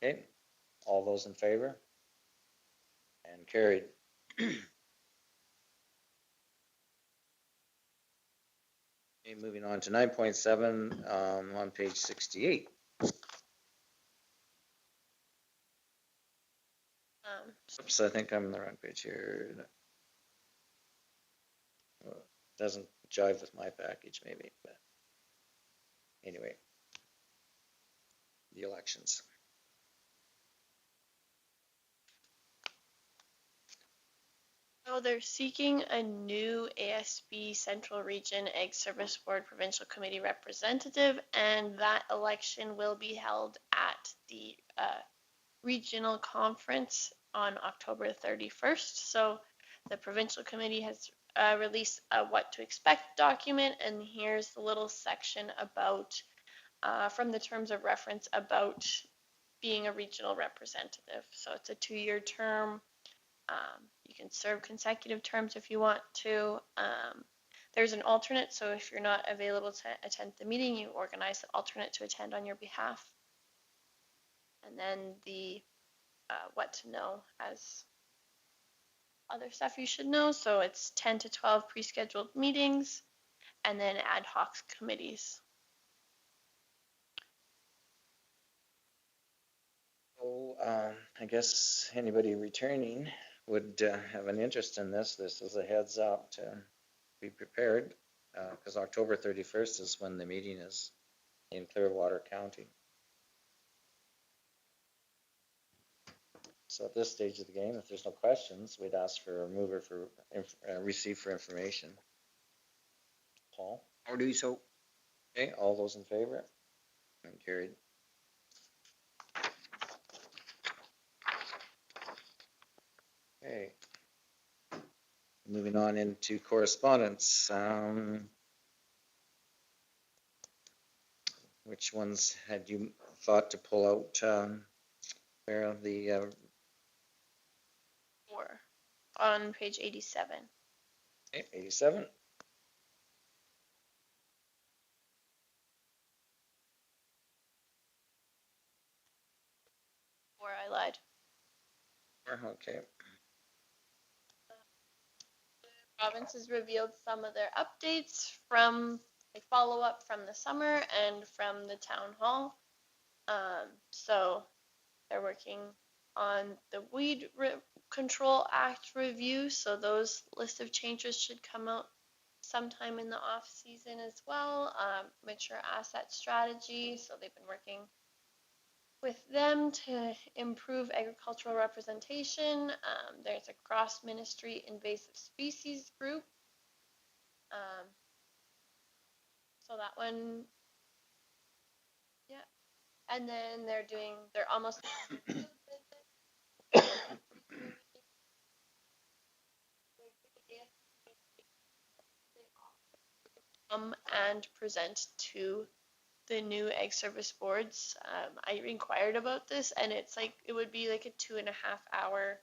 Okay, all those in favor? And carried. Okay, moving on to 9.7 on page 68. Oops, I think I'm on the wrong page here. Doesn't jive with my package, maybe, but anyway, the elections. So they're seeking a new ASB Central Region Ag Service Board Provincial Committee representative, and that election will be held at the regional conference on October 31st. So the provincial committee has released a what to expect document, and here's the little section about from the terms of reference about being a regional representative. So it's a 2-year term. You can serve consecutive terms if you want to. There's an alternate, so if you're not available to attend the meeting, you organize an alternate to attend on your behalf. And then the what to know as other stuff you should know. So it's 10 to 12 pre-scheduled meetings and then ad hoc committees. So I guess anybody returning would have an interest in this. This is a heads up to be prepared because October 31st is when the meeting is in Clearwater County. So at this stage of the game, if there's no questions, we'd ask for a mover for receive for information. Paul? I'll do so. Okay, all those in favor? And carried. Okay. Moving on into correspondence. Which ones had you thought to pull out? Where the 4 on page 87. okay, 87. Or I lied. Okay. Province has revealed some of their updates from like follow-up from the summer and from the town hall. So they're working on the Weed Control Act review. So those list of changes should come out sometime in the off season as well. Mature asset strategy. So they've been working with them to improve agricultural representation. There's a cross-ministry invasive species group. So that one, yeah. And then they're almost and present to the new Ag Service boards. I inquired about this, and it's like it would be like a 2.5-hour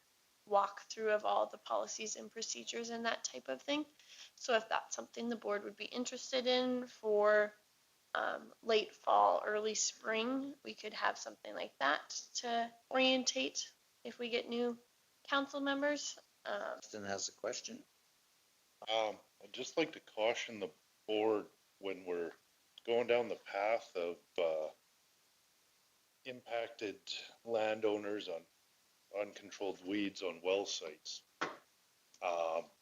walkthrough of all the policies and procedures and that type of thing. So if that's something the board would be interested in for late fall, early spring, we could have something like that to orientate if we get new council members. Justin has a question. I'd just like to caution the board when we're going down the path of, impacted landowners on uncontrolled weeds on well sites.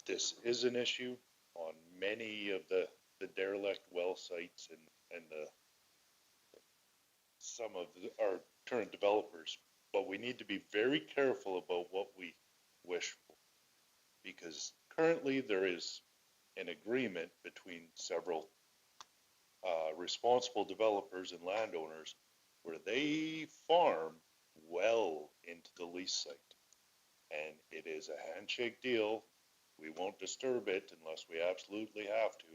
This is an issue on many of the derelict well sites and some of our current developers, but we need to be very careful about what we wish for, because currently there is an agreement between several responsible developers and landowners where they farm well into the lease site. And it is a handshake deal. We won't disturb it unless we absolutely have to.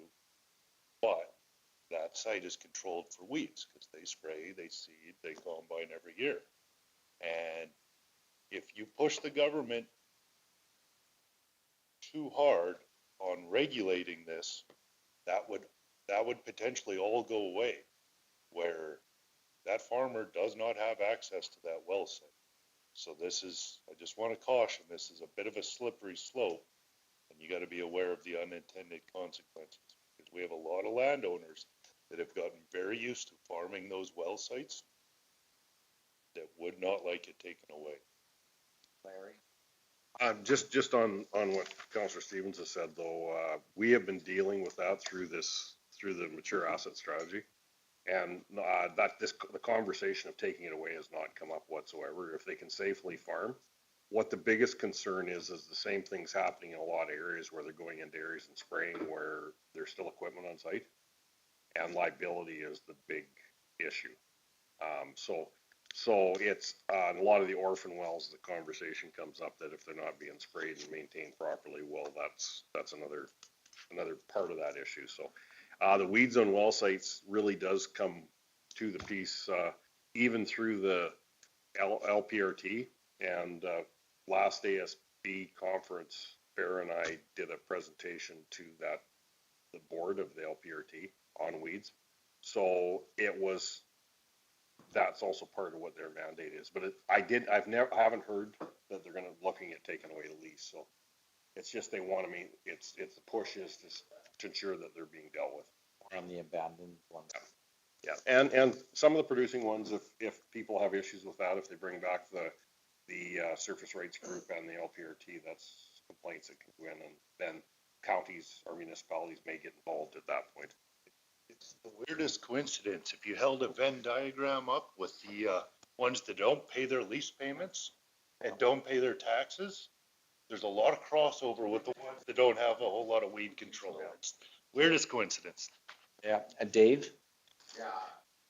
But that site is controlled for weeds because they spray, they seed, they combine every year. And if you push the government too hard on regulating this, that would potentially all go away, where that farmer does not have access to that well site. So this is, I just want to caution, this is a bit of a slippery slope, and you got to be aware of the unintended consequences, because we have a lot of landowners that have gotten very used to farming those well sites that would not like it taken away. Larry? Just on what Councillor Stevens has said, though, we have been dealing with that through the mature asset strategy. And the conversation of taking it away has not come up whatsoever. If they can safely farm, what the biggest concern is the same thing's happening in a lot of areas where they're going into areas and spraying where there's still equipment on site, and liability is the big issue. So it's a lot of the orphan wells, the conversation comes up that if they're not being sprayed and maintained properly, well, that's another part of that issue. So the weeds on well sites really does come to the piece, even through the LPRT, and last ASB conference, Farah and I did a presentation to the board of the LPRT on weeds. So that's also part of what their mandate is. But I haven't heard that they're looking at taking away the lease. So it's just they want to it's the push is to ensure that they're being dealt with. On the abandoned ones. Yeah, and some of the producing ones, if people have issues with that, if they bring back the surface rights group and the LPRT, that's complaints that can go in, and then counties or municipalities may get involved at that point. It's the weirdest coincidence. If you held a Venn diagram up with the ones that don't pay their lease payments and don't pay their taxes, there's a lot of crossover with the ones that don't have a whole lot of weed control. It's weirdest coincidence. Yeah, Dave? Yeah,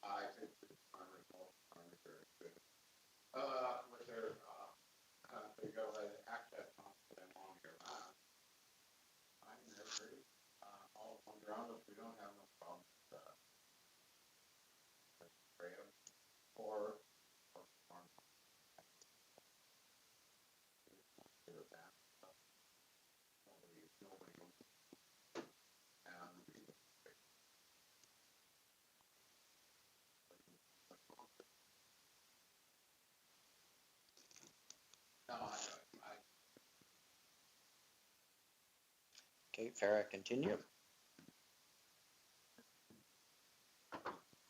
I think the farmers are very good. With their, they go access to them on your land. I'm there, all on ground, we don't have no problem with that. Or farm. Okay, Farah, continue.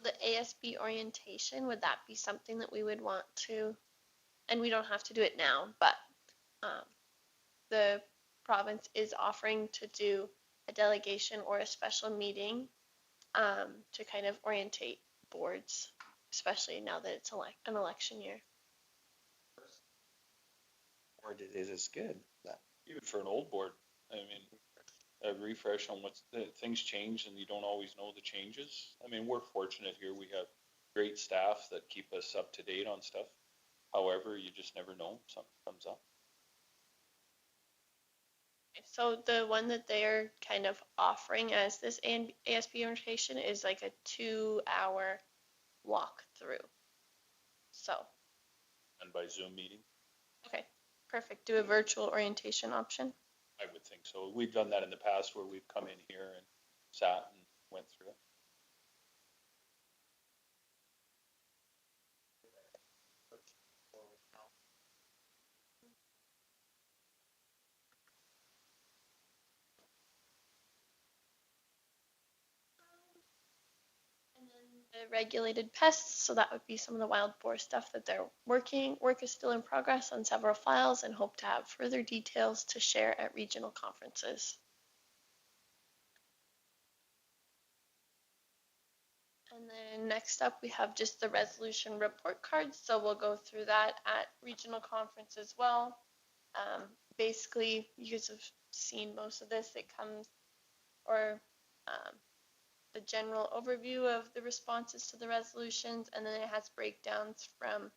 The ASB orientation, would that be something that we would want to, and we don't have to do it now, but the province is offering to do a delegation or a special meeting to kind of orientate boards, especially now that it's an election year. Or it is good. Even for an old board, I mean, a refresh on things change and you don't always know the changes. I mean, we're fortunate here. We have great staff that keep us up to date on stuff. However, you just never know, something comes up. So the one that they're kind of offering as this ASB orientation is like a 2-hour walkthrough. So. And by Zoom meeting? Okay, perfect. Do a virtual orientation option? I would think so. We've done that in the past where we've come in here and sat and went through it. the regulated pests, so that would be some of the wild boar stuff that they're working. Work is still in progress on several files and hope to have further details to share at regional conferences. And then next up, we have just the resolution report cards. So we'll go through that at regional conference as well. Basically, you guys have seen most of this. It comes, or the general overview of the responses to the resolutions, and then it has breakdowns from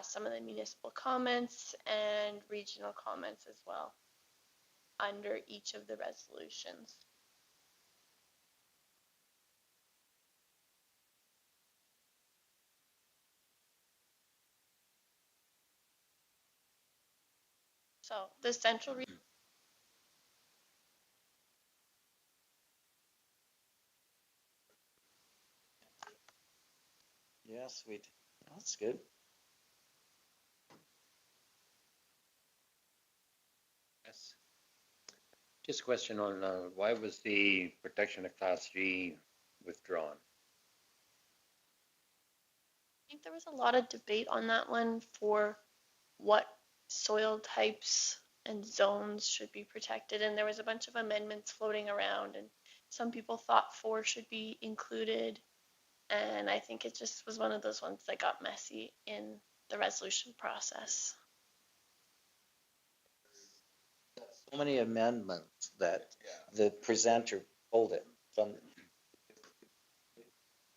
some of the municipal comments and regional comments as well under each of the resolutions. So the central Yeah, sweet. That's good. Yes. Just a question on, why was the protection of class 3 withdrawn? I think there was a lot of debate on that one for what soil types and zones should be protected, and there was a bunch of amendments floating around, and some people thought 4 should be included, and I think it just was one of those ones that got messy in the resolution process. So many amendments that the presenter pulled it from.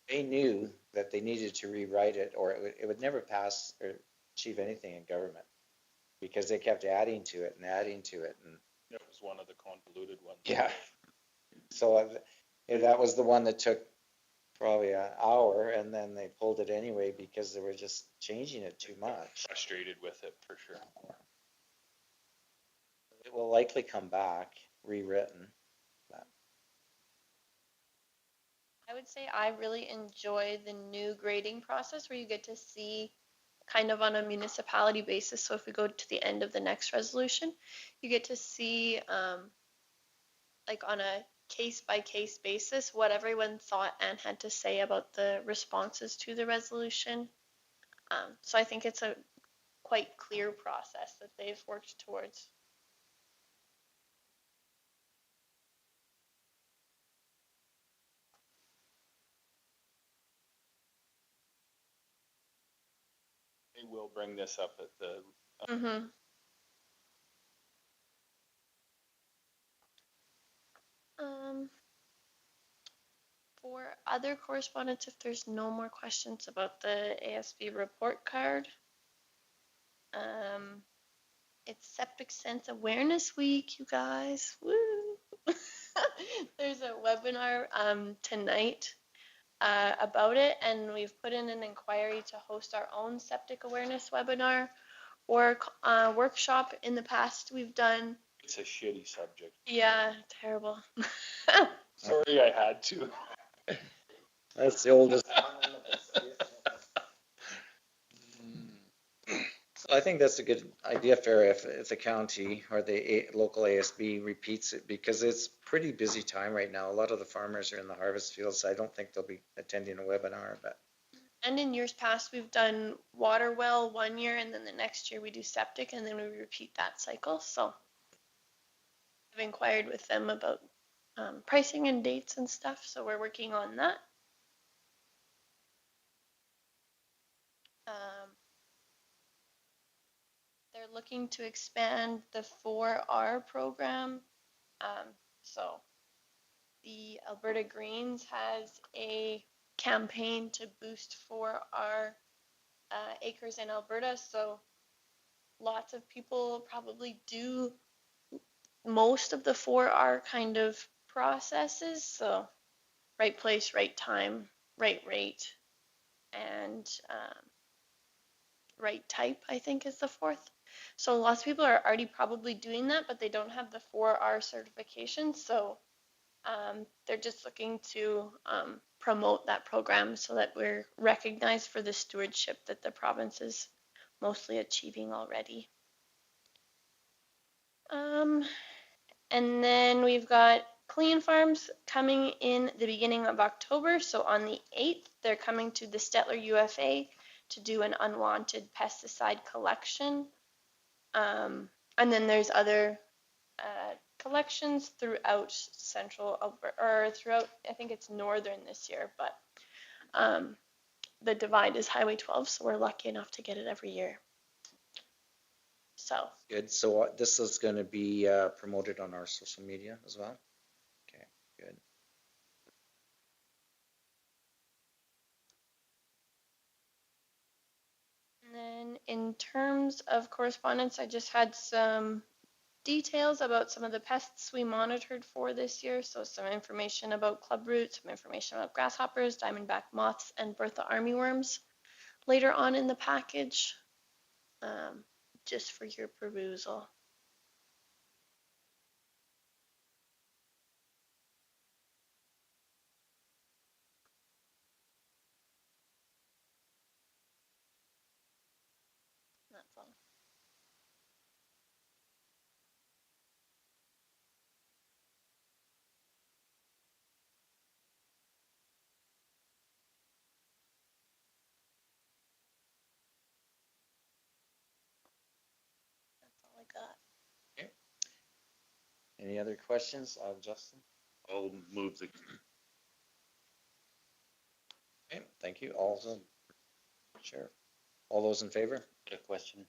They knew that they needed to rewrite it, or it would never pass or achieve anything in government, because they kept adding to it and adding to it. And It was one of the convoluted ones. yeah, so that was the one that took probably an hour, and then they pulled it anyway because they were just changing it too much. Frustrated with it for sure. It will likely come back rewritten. I would say I really enjoy the new grading process where you get to see kind of on a municipality basis. So if we go to the end of the next resolution, you get to see like on a case by case basis what everyone thought and had to say about the responses to the resolution. So I think it's a quite clear process that they've worked towards. They will bring this up at the For other correspondence, if there's no more questions about the ASB report card, it's Septic Sense Awareness Week, you guys. Woo! There's a webinar tonight about it, and we've put in an inquiry to host our own septic awareness webinar or workshop. In the past, we've done. It's a shitty subject. Yeah, terrible. Sorry, I had to. That's the oldest. So I think that's a good idea, Farah, if the county or the local ASB repeats it, because it's pretty busy time right now. A lot of the farmers are in the harvest fields, so I don't think they'll be attending a webinar, but. And in years past, we've done water well one year, and then the next year we do septic, and then we repeat that cycle. So I've inquired with them about pricing and dates and stuff, so we're working on that. They're looking to expand the 4R program. So the Alberta Greens has a campaign to boost 4R acres in Alberta. So lots of people probably do most of the 4R kind of processes. So right place, right time, right rate, and right type, I think is the 4th. So lots of people are already probably doing that, but they don't have the 4R certification. So they're just looking to promote that program so that we're recognized for the stewardship that the province is mostly achieving already. And then we've got Clean Farms coming in the beginning of October. So on the 8th, they're coming to the Stettler UFA to do an unwanted pesticide collection. And then there's other collections throughout central Alberta, or throughout, I think it's northern this year, but the divide is Highway 12, so we're lucky enough to get it every year. So Good. So this is going to be promoted on our social media as well. Okay, good. and then in terms of correspondence, I just had some details about some of the pests we monitored for this year. So some information about clubroot, some information about grasshoppers, diamondback moths, and Bertha armyworms later on in the package, just for your perusal. That's all. That's all I got. Okay. Any other questions, Justin? I'll move the, Okay, thank you. All those, sure. All those in favor? A question.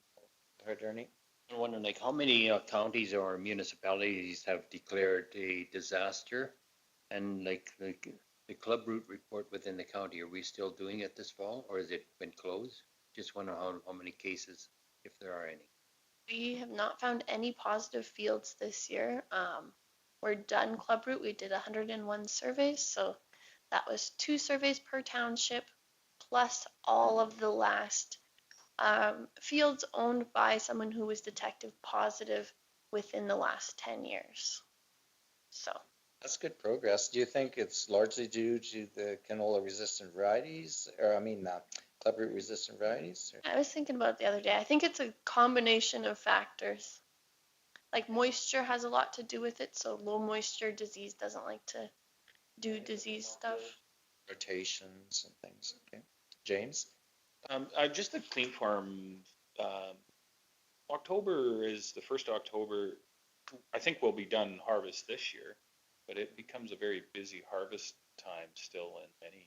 Heard, Ernie? I'm wondering, like, how many counties or municipalities have declared a disaster? And like the club route report within the county, are we still doing it this fall, or has it been closed? Just wonder how many cases, if there are any. We have not found any positive fields this year. We're done club route. We did 101 surveys, so that was 2 surveys per township, plus all of the last fields owned by someone who was detected positive within the last 10 years. So That's good progress. Do you think it's largely due to the canola resistant varieties, or clubroot resistant varieties? Or? I was thinking about it the other day. I think it's a combination of factors. Like moisture has a lot to do with it. So low moisture disease doesn't like to do disease stuff. Rotations and things. Okay. James? Just the Clean Farm, October is the first October. I think we'll be done harvest this year, but it becomes a very busy harvest time still in many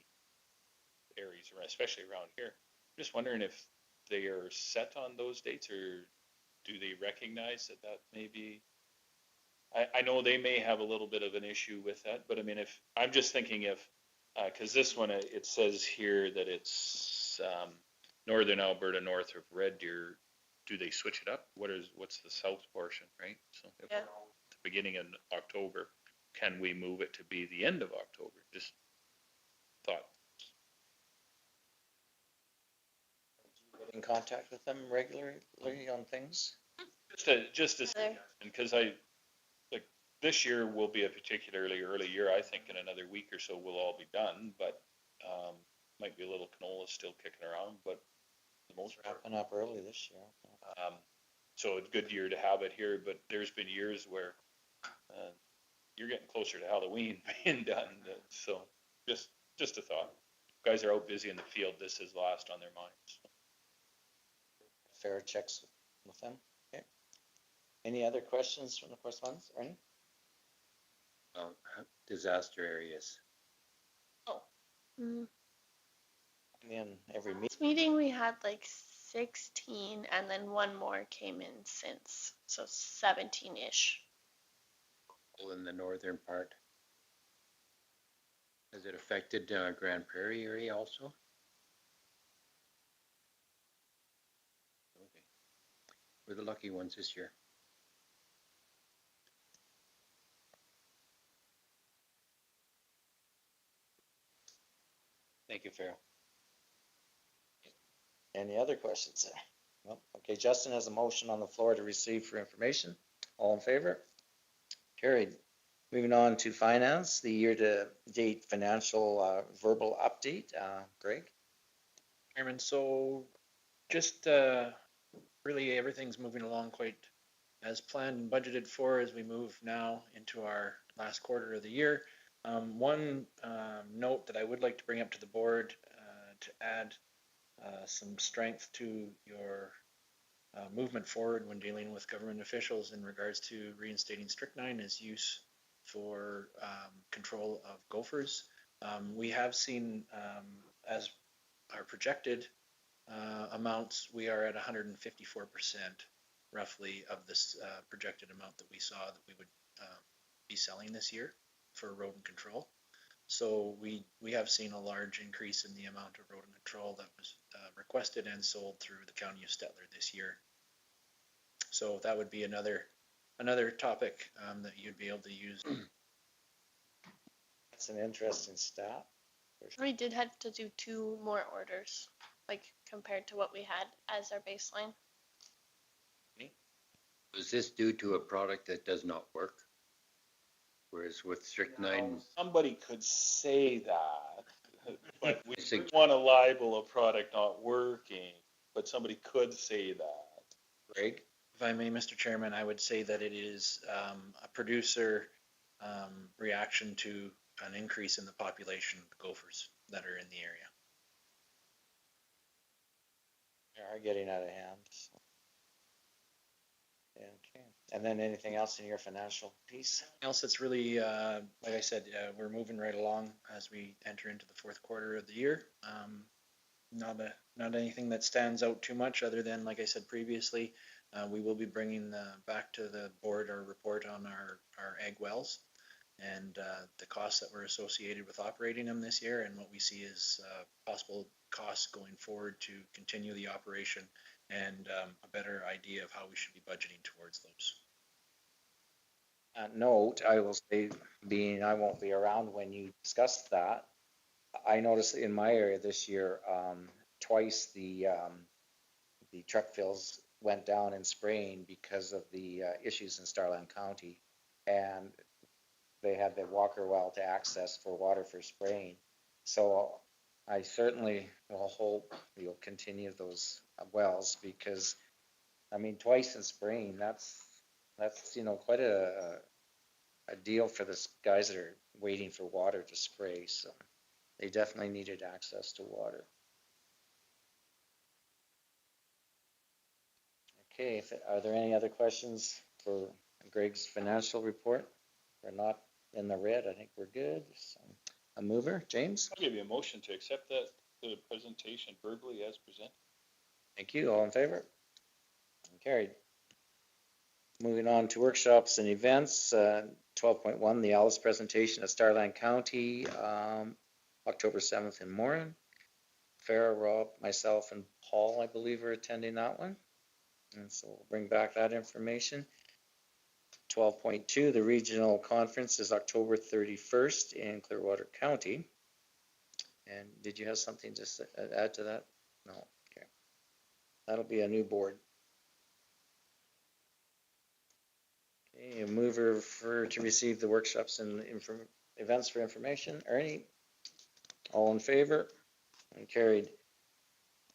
areas, especially around here. I'm just wondering if they are set on those dates, or do they recognize that that may be? I know they may have a little bit of an issue with that, but I mean, if I'm just thinking if, because this one it says here that it's northern Alberta north of Red Deer. Do they switch it up? What's the south portion, right? So if we're at the beginning of October, can we move it to be the end of October? Just thought. Get in contact with them regularly on things? Just a because like this year will be a particularly early year. I think in another week or so we'll all be done, but might be a little canola still kicking around, but the most wrapping up early this year. So it's a good year to have it here, but there's been years where you're getting closer to Halloween being done. So just a thought. Guys are out busy in the field. This is last on their minds. Fair checks with them. Okay. Any other questions from the correspondence, Ernie? Disaster areas. Oh. Mm. In every meeting we had like 16, and then one more came in since, so 17-ish. In the northern part. Has it affected Grand Prairie area also? Okay. We're the lucky ones this year. Thank you, Farrell. Any other questions? Well, okay, Justin has a motion on the floor to receive for information. All in favor? Carried. Moving on to finance, the year-to-date financial verbal update. Greg? Chairman, so just really everything's moving along quite as planned and budgeted for as we move now into our last quarter of the year. One note that I would like to bring up to the board to add some strength to your movement forward when dealing with government officials in regards to reinstating strychnine is use for control of gophers. We have seen as our projected amounts, we are at 154% roughly of this projected amount that we saw that we would be selling this year for rodent control. So we have seen a large increase in the amount of rodent control that was requested and sold through the county of Stettler this year. So that would be another topic that you'd be able to use. That's an interesting stat. We did have to do 2 more orders, like compared to what we had as our baseline. Was this due to a product that does not work? Whereas with strychnine, Somebody could say that, but we Sug- don't want to libel a product not working, but somebody could say that. Greg? If I may, Mr. Chairman, I would say that it is a producer reaction to an increase in the population of gophers that are in the area. They are getting out of hand. So. Okay. And then anything else in your financial piece? Else that's really, like I said, we're moving right along as we enter into the 4th quarter of the year. Not anything that stands out too much other than, like I said previously, we will be bringing back to the board our report on our egg wells and the costs that were associated with operating them this year and what we see as possible costs going forward to continue the operation and a better idea of how we should be budgeting towards those. Note, I will say, being I won't be around when you discuss that, I noticed in my area this year, twice the truck fills went down in spraying because of the issues in Starland County, and they had the Walker well to access for water for spraying. So I certainly will hope you'll continue those wells because, I mean, twice in spraying, that's quite a deal for the guys that are waiting for water to spray. So they definitely needed access to water. Okay, are there any other questions for Greg's financial report? We're not in the red. I think we're good. So, a mover, James? I'll give you a motion to accept the presentation verbally as presented. Thank you. All in favor? Carried. Moving on to workshops and events, 12.1, the Alice presentation at Starland County, October 7th in Morin. Farah, Rob, myself, and Paul, I believe, are attending that one. And so we'll bring back that information. 12.2, the regional conference is October 31st in Clearwater County. And did you have something to add to that? No. Okay. That'll be a new board. Okay, a mover to receive the workshops and events for information. Ernie, all in favor? And carried.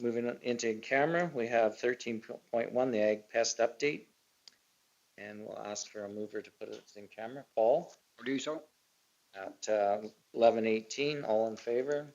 Moving on into camera, we have 13.1, the Ag Pest Update. And we'll ask for a mover to put it in camera. Paul? Or do so. At 11:18, all in favor?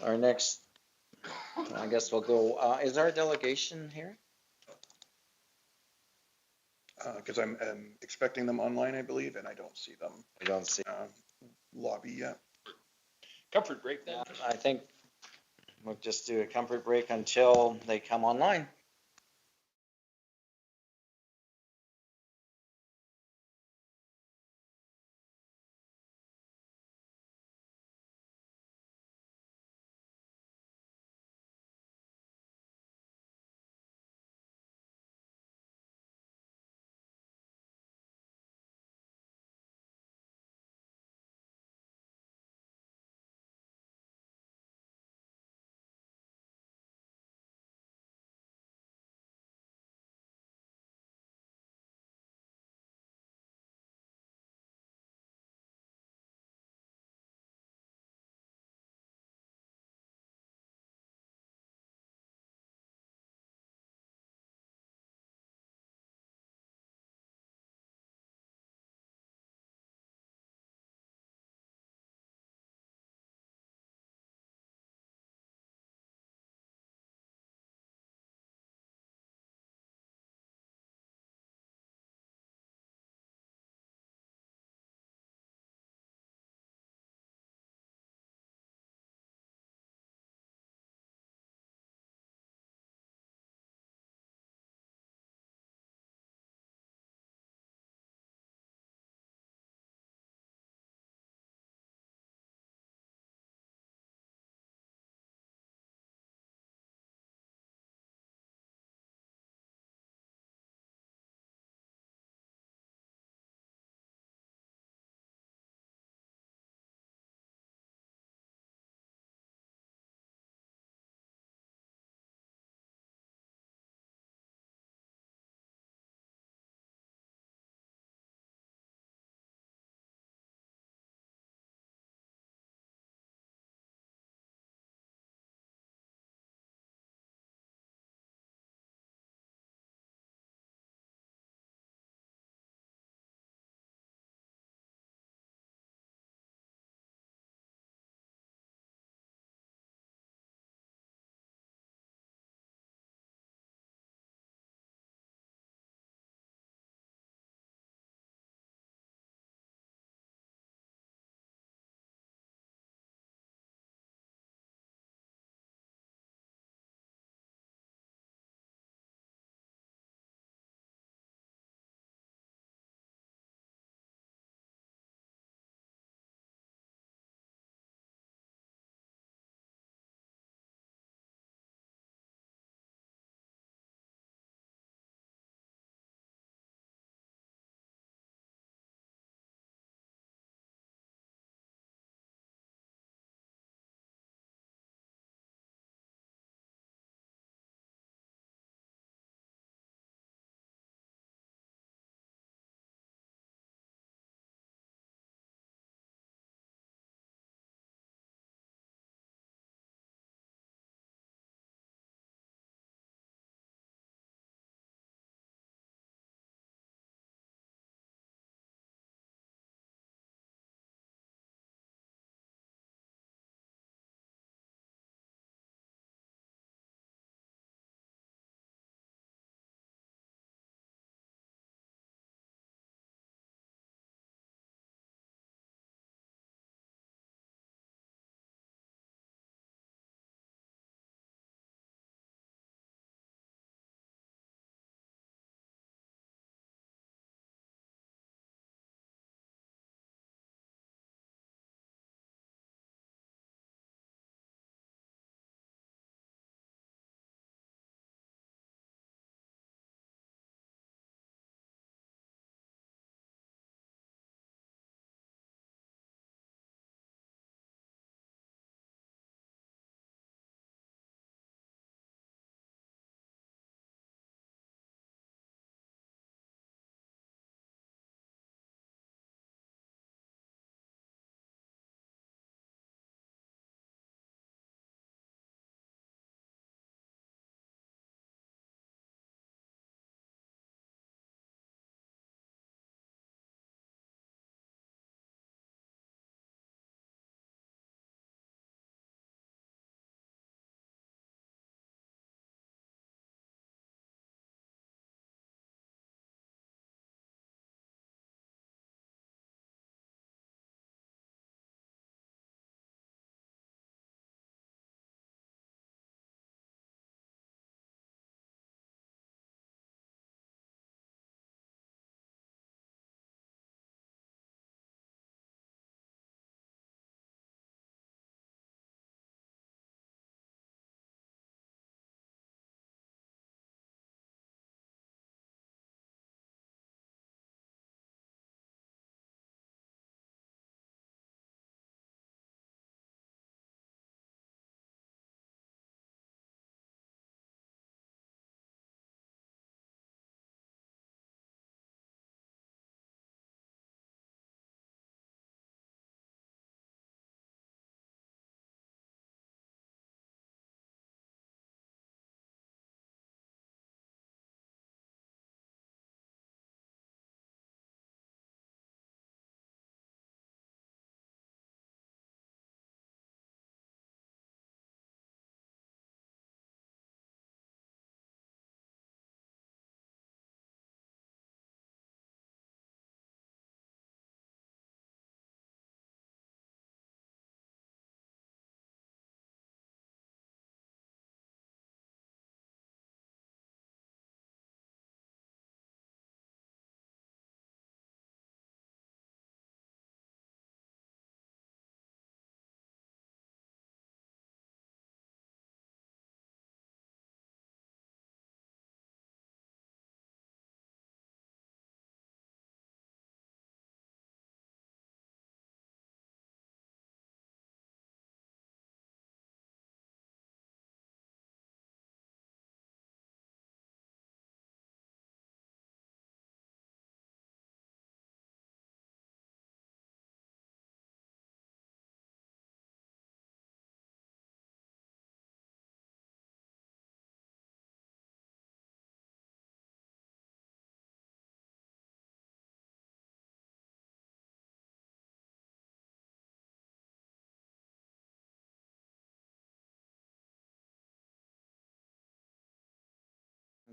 Our next, I guess we'll go, is our delegation here? Because I'm expecting them online, I believe, and I don't see them I don't see. lobby yet. Comfort break then. I think we'll just do a comfort break until they come online.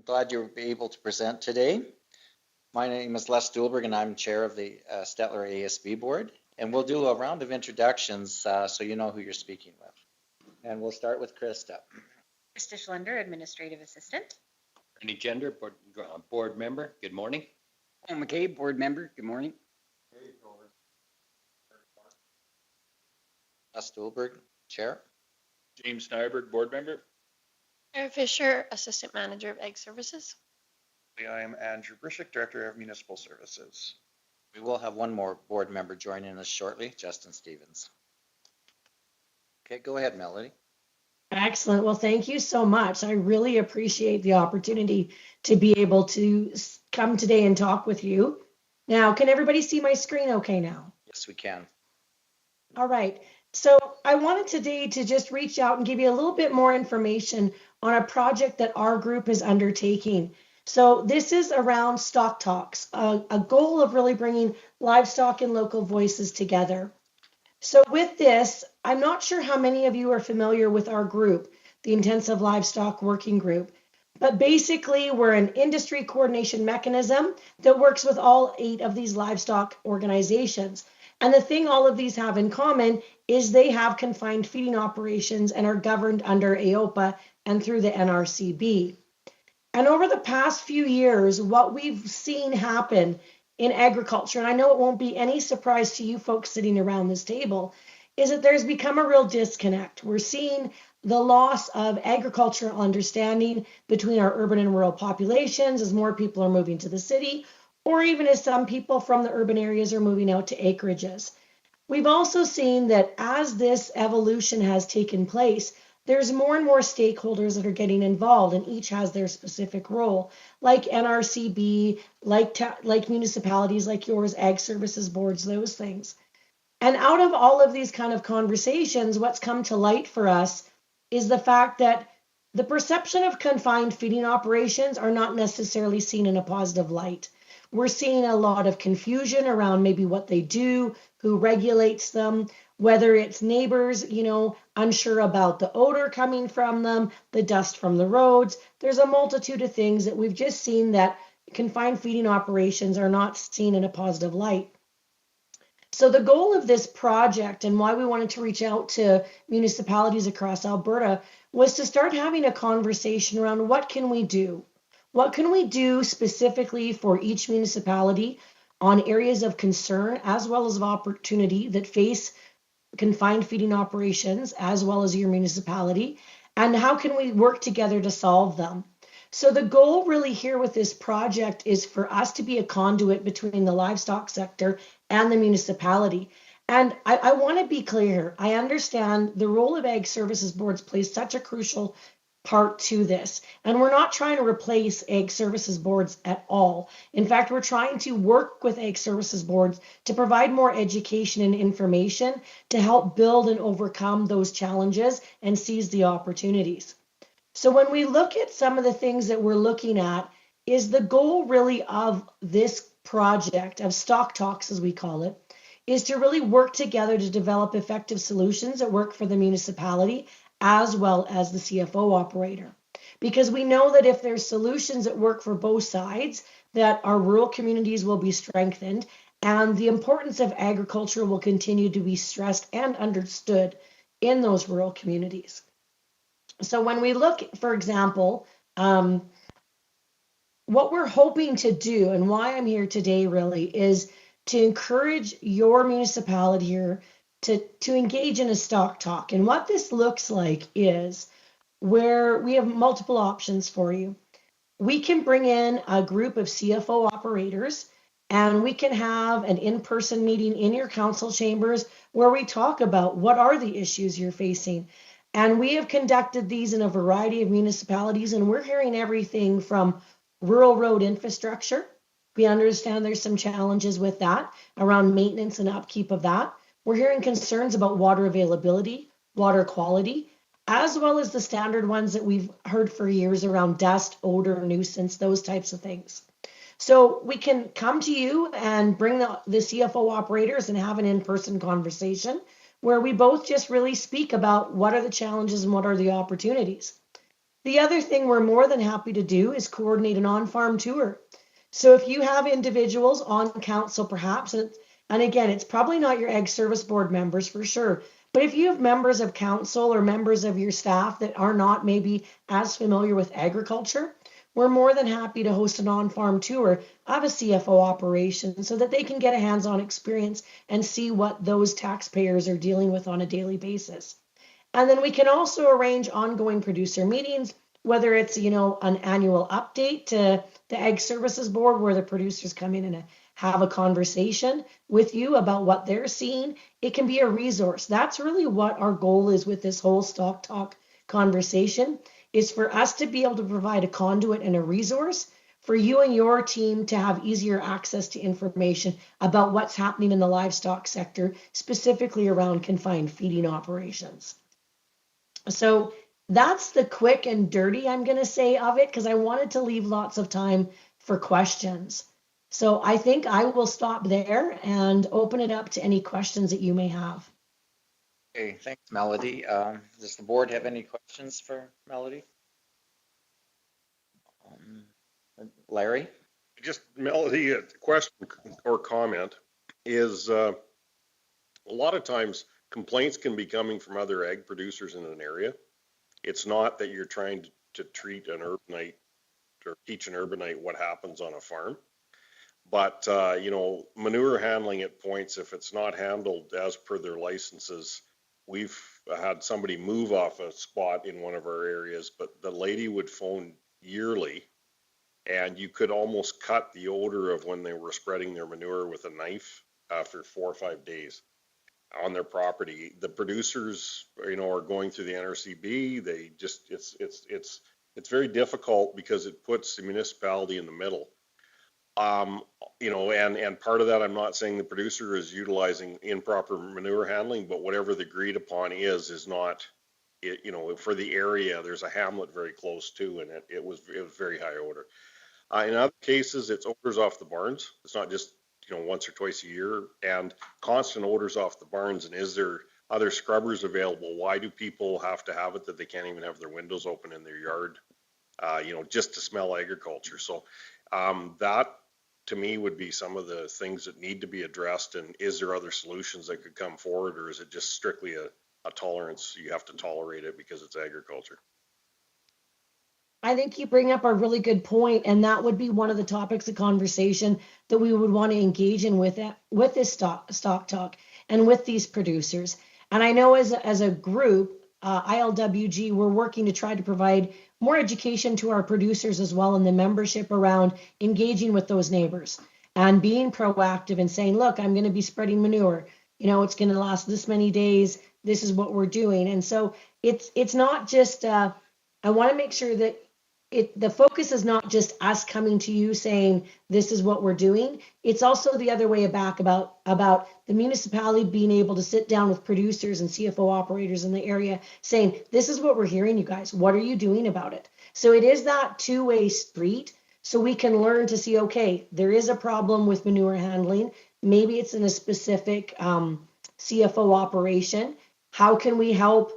glad you're able to present today. My name is Les Stuhlberg, and I'm chair of the Stettler ASB board. And we'll do a round of introductions so you know who you're speaking with. And we'll start with Krista. Krista Schlender, administrative assistant. Any gender, board member, good morning. Paul McKay, board member, good morning. Les Stuhlberg, chair. James Nyberg, board member. Sarah Fisher, assistant manager of Egg Services. I am Andrew Brishik, Director of Municipal Services. We will have one more board member joining us shortly, Justin Stevens. Okay, go ahead, Melody. Excellent. Well, thank you so much. I really appreciate the opportunity to be able to come today and talk with you. Now, can everybody see my screen okay now? Yes, we can. All right. So I wanted today to just reach out and give you a little bit more information on a project that our group is undertaking. So this is around Stock Talks, a goal of really bringing livestock and local voices together. So with this, I'm not sure how many of you are familiar with our group, the Intensive Livestock Working Group, but basically we're an industry coordination mechanism that works with all 8 of these livestock organizations. And the thing all of these have in common is they have confined feeding operations and are governed under AOPA and through the NRCB. And over the past few years, what we've seen happen in agriculture, and I know it won't be any surprise to you folks sitting around this table, is that there's become a real disconnect. We're seeing the loss of agricultural understanding between our urban and rural populations as more people are moving to the city, or even as some people from the urban areas are moving out to acreages. We've also seen that as this evolution has taken place, there's more and more stakeholders that are getting involved, and each has their specific role, like NRCB, like municipalities like yours, ag services boards, those things. And out of all of these kind of conversations, what's come to light for us is the fact that the perception of confined feeding operations are not necessarily seen in a positive light. We're seeing a lot of confusion around maybe what they do, who regulates them, whether it's neighbors, unsure about the odor coming from them, the dust from the roads. There's a multitude of things that we've just seen that confined feeding operations are not seen in a positive light. So the goal of this project and why we wanted to reach out to municipalities across Alberta was to start having a conversation around what can we do? What can we do specifically for each municipality on areas of concern as well as of opportunity that face confined feeding operations as well as your municipality, and how can we work together to solve them? So the goal really here with this project is for us to be a conduit between the livestock sector and the municipality. And I want to be clear, I understand the role of ag services boards plays such a crucial part to this. And we're not trying to replace ag services boards at all. In fact, we're trying to work with ag services boards to provide more education and information to help build and overcome those challenges and seize the opportunities. So when we look at some of the things that we're looking at, is the goal really of this project, of Stock Talks as we call it, is to really work together to develop effective solutions that work for the municipality as well as the CFO operator. Because we know that if there's solutions that work for both sides, that our rural communities will be strengthened and the importance of agriculture will continue to be stressed and understood in those rural communities. So when we look, for example, what we're hoping to do and why I'm here today really is to encourage your municipality here to engage in a stock talk. And what this looks like is where we have multiple options for you. We can bring in a group of CFO operators and we can have an in-person meeting in your council chambers where we talk about what are the issues you're facing. And we have conducted these in a variety of municipalities, and we're hearing everything from rural road infrastructure. We understand there's some challenges with that around maintenance and upkeep of that. We're hearing concerns about water availability, water quality, as well as the standard ones that we've heard for years around dust, odor, nuisance, those types of things. So we can come to you and bring the CFO operators and have an in-person conversation where we both just really speak about what are the challenges and what are the opportunities. The other thing we're more than happy to do is coordinate an on-farm tour. So if you have individuals on council perhaps, and again, it's probably not your Ag Service Board members for sure, but if you have members of council or members of your staff that are not maybe as familiar with agriculture, we're more than happy to host an on-farm tour of a CFO operation so that they can get a hands-on experience and see what those taxpayers are dealing with on a daily basis. And then we can also arrange ongoing producer meetings, whether it's, an annual update to the Ag Services Board where the producers come in and have a conversation with you about what they're seeing. It can be a resource. That's really what our goal is with this whole Stock Talk conversation, is for us to be able to provide a conduit and a resource for you and your team to have easier access to information about what's happening in the livestock sector, specifically around confined feeding operations. So that's the quick and dirty, I'm going to say, of it, because I wanted to leave lots of time for questions. So I think I will stop there and open it up to any questions that you may have. Okay, thanks, Melody. Does the board have any questions for Melody? Larry? Just Melody, a question or comment is a lot of times complaints can be coming from other ag producers in an area. It's not that you're trying to treat an urbanite or teach an urbanite what happens on a farm. But, manure handling at points, if it's not handled as per their licenses, we've had somebody move off a spot in one of our areas, but the lady would phone yearly and you could almost cut the odor of when they were spreading their manure with a knife after 4 or 5 days on their property. The producers, are going through the NRCB. They just, it's very difficult because it puts the municipality in the middle. And part of that, I'm not saying the producer is utilizing improper manure handling, but whatever the agreed upon is not, for the area, there's a hamlet very close to, and it was very high odor. In other cases, it's odors off the barns. It's not just, once or twice a year, and constant odors off the barns. And is there other scrubbers available? Why do people have to have it that they can't even have their windows open in their yard, just to smell agriculture? So that to me would be some of the things that need to be addressed. And is there other solutions that could come forward, or is it just strictly a tolerance? You have to tolerate it because it's agriculture. I think you bring up a really good point, and that would be one of the topics of conversation that we would want to engage in with this stock talk and with these producers. And I know as a group, ILWG, we're working to try to provide more education to our producers as well in the membership around engaging with those neighbors and being proactive and saying, look, I'm going to be spreading manure. It's going to last this many days. This is what we're doing. And so it's not just, I want to make sure that the focus is not just us coming to you saying this is what we're doing. It's also the other way back about the municipality being able to sit down with producers and CFO operators in the area saying, this is what we're hearing, you guys. What are you doing about it? So it is that two-way street. So we can learn to see, okay, there is a problem with manure handling. Maybe it's in a specific CFO operation. How can we help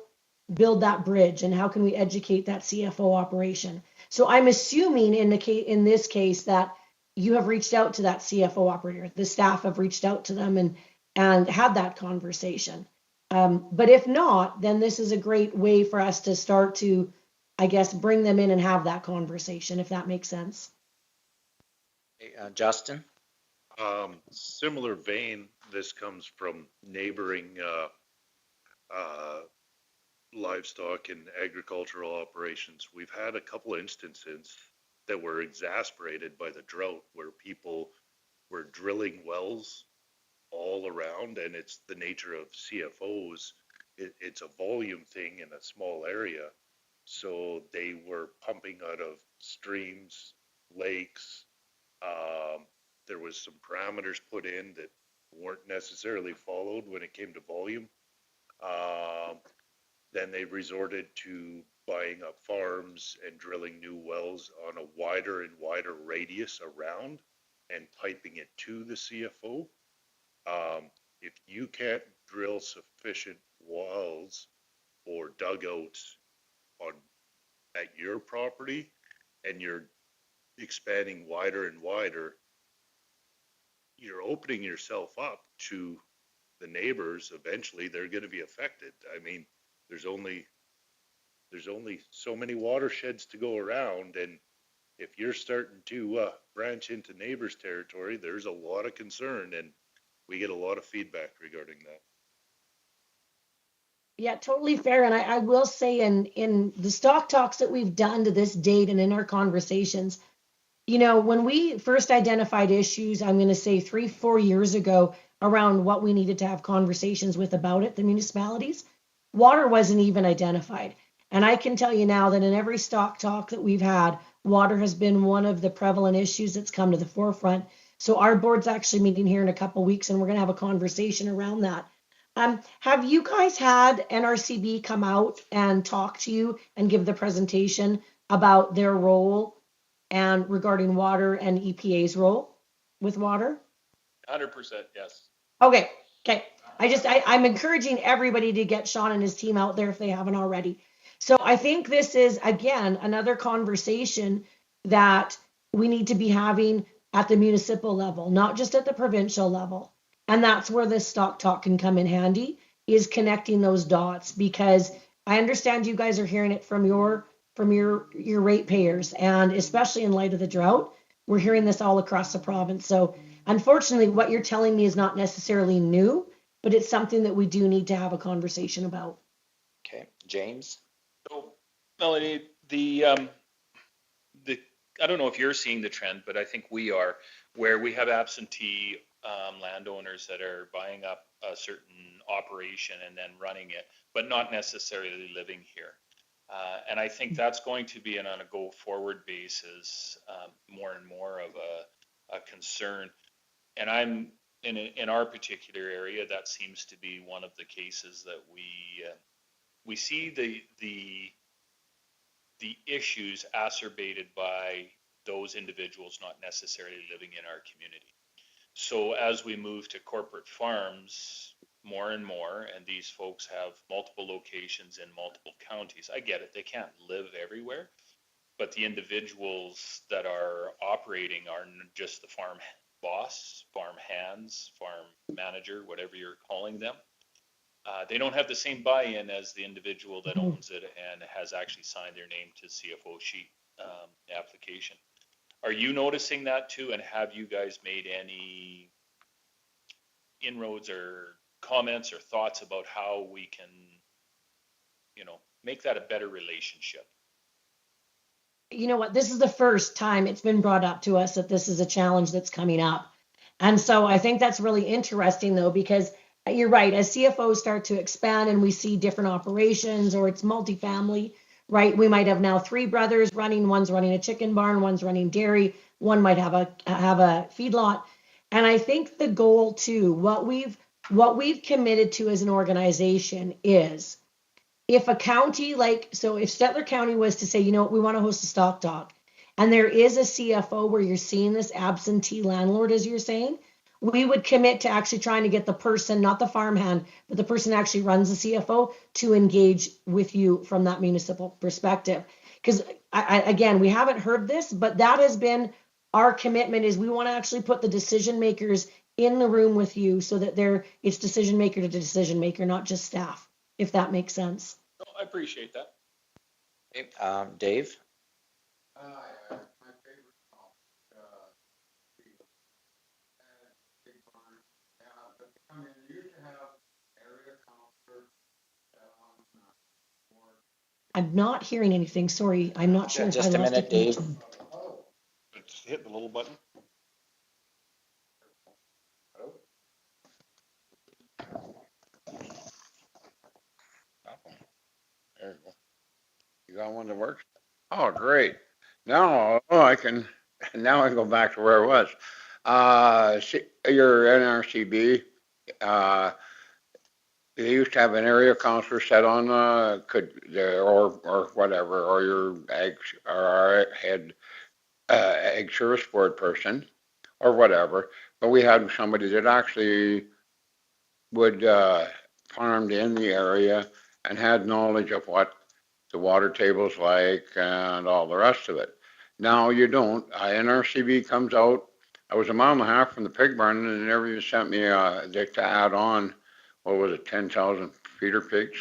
build that bridge, and how can we educate that CFO operation? So I'm assuming in this case that you have reached out to that CFO operator, the staff have reached out to them and had that conversation. But if not, then this is a great way for us to start to, I guess, bring them in and have that conversation, if that makes sense. Hey, Justin? Similar vein, this comes from neighboring livestock and agricultural operations. We've had a couple of instances that were exasperated by the drought where people were drilling wells all around, and it's the nature of CFOs. It's a volume thing in a small area. So they were pumping out of streams, lakes. There was some parameters put in that weren't necessarily followed when it came to volume. Then they resorted to buying up farms and drilling new wells on a wider and wider radius around and piping it to the CFO. If you can't drill sufficient wells or dugouts on at your property and you're expanding wider and wider, you're opening yourself up to the neighbors. Eventually they're going to be affected. I mean, there's only so many watersheds to go around, and if you're starting to branch into neighbors' territory, there's a lot of concern, and we get a lot of feedback regarding that. Yeah, totally fair. And I will say in the stock talks that we've done to this date and in our conversations, you know, when we first identified issues, I'm going to say 3-4 years ago around what we needed to have conversations with about it, the municipalities, water wasn't even identified. And I can tell you now that in every stock talk that we've had, water has been one of the prevalent issues that's come to the forefront. So our board's actually meeting here in a couple of weeks, and we're going to have a conversation around that. Have you guys had NRCB come out and talk to you and give the presentation about their role and regarding water and EPA's role with water? 100%, yes. Okay. I'm encouraging everybody to get Sean and his team out there if they haven't already. So I think this is, again, another conversation that we need to be having at the municipal level, not just at the provincial level. And that's where this stock talk can come in handy, is connecting those dots, because I understand you guys are hearing it from your ratepayers, and especially in light of the drought, we're hearing this all across the province. So unfortunately, what you're telling me is not necessarily new, but it's something that we do need to have a conversation about. Okay, James? So, Melanie, I don't know if you're seeing the trend, but I think we are, where we have absentee landowners that are buying up a certain operation and then running it, but not necessarily living here. And I think that's going to be on a go forward basis more and more of a concern. And I'm in our particular area, that seems to be one of the cases that we see the issues exacerbated by those individuals not necessarily living in our community. So as we move to corporate farms more and more, and these folks have multiple locations in multiple counties, I get it, they can't live everywhere, but the individuals that are operating are just the farm boss, farm hands, farm manager, whatever you're calling them. They don't have the same buy-in as the individual that owns it and has actually signed their name to CFO sheet application. Are you noticing that too? And have you guys made any inroads or comments or thoughts about how we can, make that a better relationship? You know what? This is the first time it's been brought up to us that this is a challenge that's coming up. And so I think that's really interesting, though, because you're right. As CFOs start to expand and we see different operations, or it's multifamily, right? We might have now 3 brothers running. One's running a chicken barn, one's running dairy, one might have a feedlot. And I think the goal too, what we've committed to as an organization is, if a county so if Stettler County was to say, we want to host a stock talk, and there is a CFO where you're seeing this absentee landlord, as you're saying, we would commit to actually trying to get the person, not the farmhand, but the person who actually runs the CFO, to engage with you from that municipal perspective. Because again, we haven't heard this, but that has been our commitment, is we want to actually put the decision makers in the room with you, so that it's decision maker to decision maker, not just staff, if that makes sense. No, I appreciate that. Okay, Dave? My favorite song, big barn, but you used to have area counselor on board. I'm not hearing anything. Sorry, I'm not sure. Just a minute, Dave. Just hit the little button. There you go. You got one that works? Oh, great. Now I can go back to where I was. Your NRCB, they used to have an area counselor set on, or whatever, or your our head ag service board person, or whatever. But we had somebody that actually would farmed in the area and had knowledge of what the water table's like and all the rest of it. Now you don't. NRCB comes out. I was a mile and a half from the pig barn and they never even sent me to add on, what was it, 10,000 feeder pigs?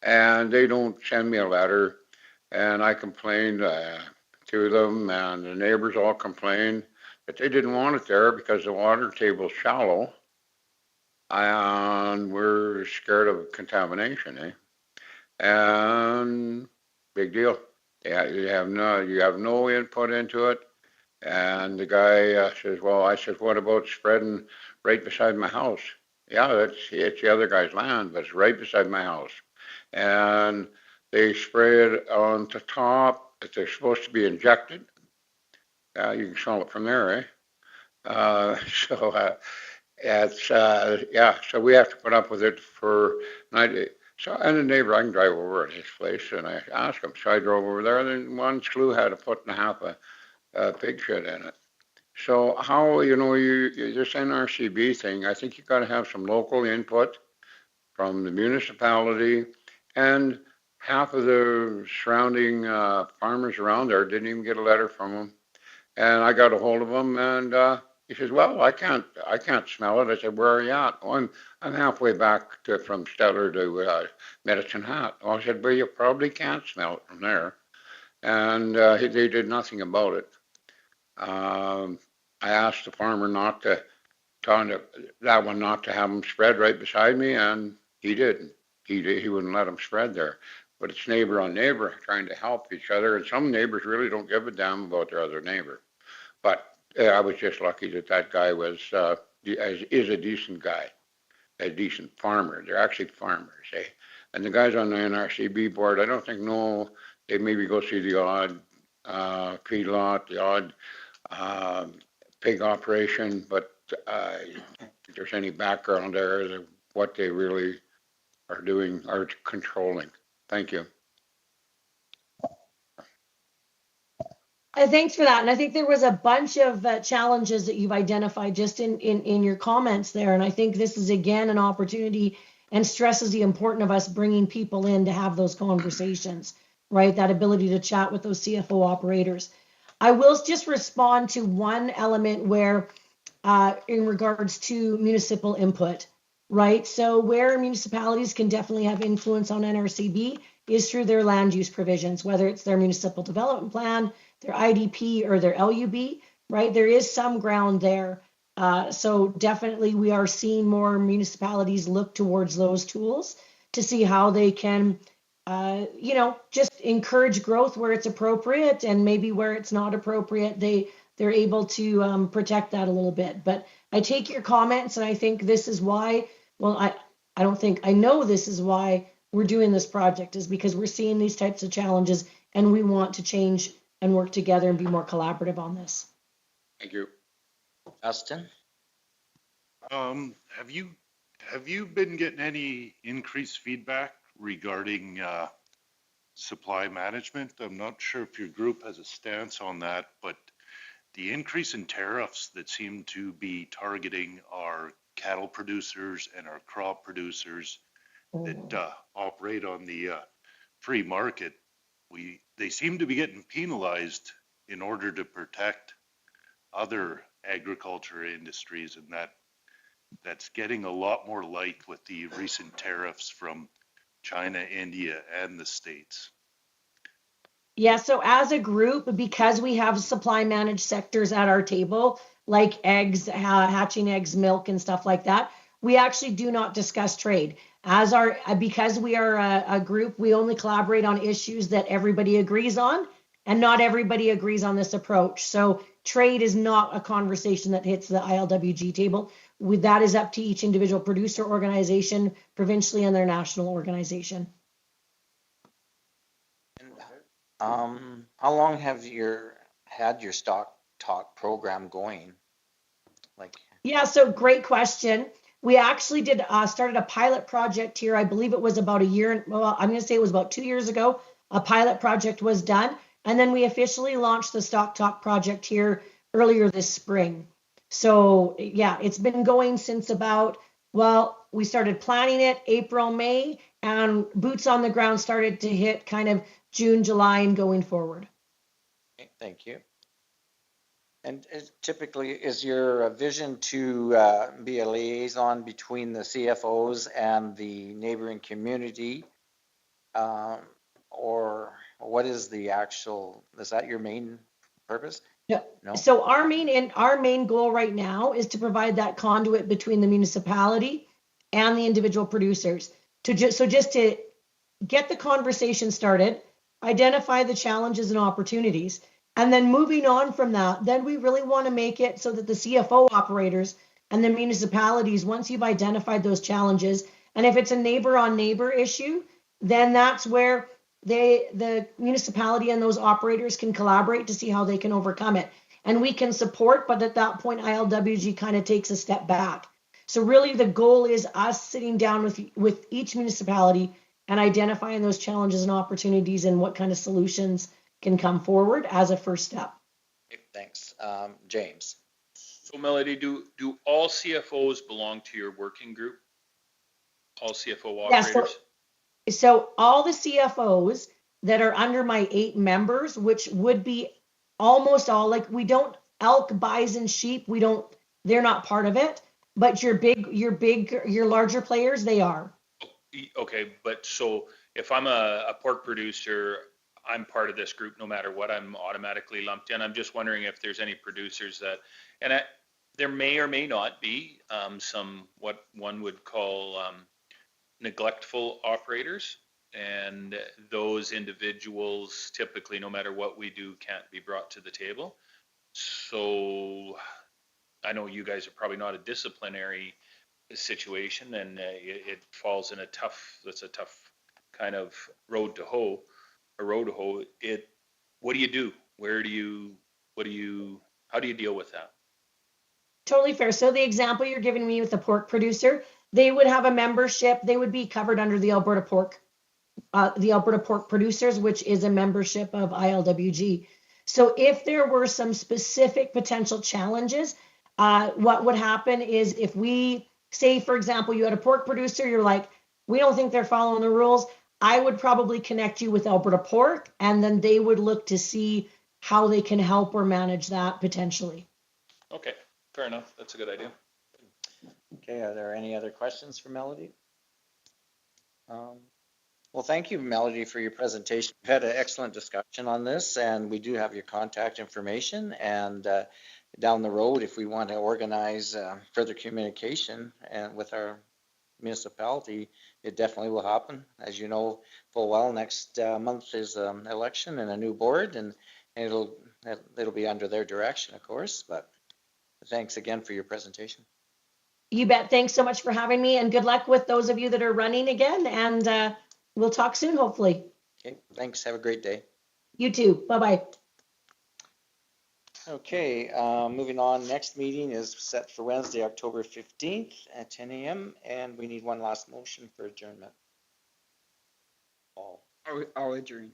And they don't send me a letter. And I complained to them and the neighbors all complained that they didn't want it there because the water table's shallow and we're scared of contamination, eh? And big deal. Yeah, you have no input into it. And the guy says, well, I said, what about spreading right beside my house? Yeah, it's the other guy's land, but it's right beside my house. And they spray it on the top. If they're supposed to be injected, you can smell it from there, eh? So yeah, so we have to put up with it for 90. So, and the neighbor, I can drive over at his place and I asked him. So I drove over there, and one screw had 1.5 foot pig shit in it. So how, this NRCB thing, I think you got to have some local input from the municipality, and half of the surrounding farmers around there didn't even get a letter from them. And I got a hold of him, and he says, well, I can't smell it. I said, where are you at? Oh, I'm halfway back from Stettler to Medicine Hat. Oh, I said, well, you probably can't smell it from there. And they did nothing about it. I asked the farmer not to have them spread right beside me, and he didn't. He wouldn't let them spread there. But it's neighbor on neighbor trying to help each other, and some neighbors really don't give a damn about their other neighbor. But I was just lucky that guy is a decent guy, a decent farmer. They're actually farmers, eh? And the guys on the NRCB board, I don't think they maybe go see the odd feedlot, the odd pig operation, but if there's any background there, what they really are doing or controlling. Thank you. Thanks for that. And I think there was a bunch of challenges that you've identified just in your comments there. And I think this is, again, an opportunity and stresses the importance of us bringing people in to have those conversations, right? That ability to chat with those CFO operators. I will just respond to one element where, in regards to municipal input, right? So where municipalities can definitely have influence on NRCB is through their land use provisions, whether it's their municipal development plan, their IDP, or their LUB, right? There is some ground there. So definitely we are seeing more municipalities look towards those tools to see how they can, just encourage growth where it's appropriate, and maybe where it's not appropriate, they're able to protect that a little bit. But I take your comments, and I think this is why, I know this is why we're doing this project, is because we're seeing these types of challenges and we want to change and work together and be more collaborative on this. Thank you. Justin? Have you been getting any increased feedback regarding supply management? I'm not sure if your group has a stance on that, but the increase in tariffs that seem to be targeting our cattle producers and our crop producers that operate on the free market, they seem to be getting penalized in order to protect other agriculture industries, and that's getting a lot more light with the recent tariffs from China, India, and the States. Yeah, so as a group, because we have supply managed sectors at our table, like eggs, hatching eggs, milk, and stuff like that, we actually do not discuss trade. Because we are a group, we only collaborate on issues that everybody agrees on, and not everybody agrees on this approach. So trade is not a conversation that hits the ILWG table. That is up to each individual producer organization, provincially, and their national organization. How long have you had your Stock Talk program going? Yeah, so great question. We actually started a pilot project here. I believe it was about a year. Well, I'm going to say it was about 2 years ago. A pilot project was done, and then we officially launched the Stock Talk project here earlier this spring. So yeah, it's been going since about Well, we started planning it April, May, and boots on the ground started to hit kind of June, July, and going forward. Okay, thank you. And typically, is your vision to be a liaison between the CFOs and the neighboring community? Or what is the actual, is that your main purpose? Yeah. No? So our main goal right now is to provide that conduit between the municipality and the individual producers to just to get the conversation started, identify the challenges and opportunities, and then moving on from that, then we really want to make it so that the CFO operators and the municipalities, once you've identified those challenges, and if it's a neighbor on neighbor issue, then that's where the municipality and those operators can collaborate to see how they can overcome it. And we can support, but at that point, ILWG kind of takes a step back. So really the goal is us sitting down with each municipality and identifying those challenges and opportunities and what kind of solutions can come forward as a first step. Okay, thanks. James. So Melody, do all CFOs belong to your working group? All CFO Yes, operators? so all the CFOs that are under my 8 members, which would be almost all, like we don't elk, bison, sheep, they're not part of it, but your larger players, they are. Okay, but so if I'm a pork producer, I'm part of this group no matter what, I'm automatically lumped in. I'm just wondering if there's any producers that, and there may or may not be some what one would call neglectful operators. And those individuals typically, no matter what we do, can't be brought to the table. So I know you guys are probably not a disciplinary situation, and it falls in that's a tough kind of road to hoe. What do you do? How do you deal with that? Totally fair. So the example you're giving me with the pork producer, they would have a membership, they would be covered under the Alberta Pork Producers, which is a membership of ILWG. So if there were some specific potential challenges, what would happen is if we say, for example, you had a pork producer, you're like, we don't think they're following the rules, I would probably connect you with Alberta Pork, and then they would look to see how they can help or manage that potentially. Okay, fair enough. That's a good idea. Okay, are there any other questions for Melody? Well, thank you, Melody, for your presentation. We've had an excellent discussion on this, and we do have your contact information. And down the road, if we want to organize further communication and with our municipality, it definitely will happen. As you know full well, next month is election and a new board, and it'll be under their direction, of course. But thanks again for your presentation. You bet. Thanks so much for having me, and good luck with those of you that are running again. And we'll talk soon, hopefully. Okay, thanks. Have a great day. You too. Bye-bye. Okay, moving on. Next meeting is set for Wednesday, October 15th at 10 a.m. And we need one last motion for adjournment. I'll adjourn.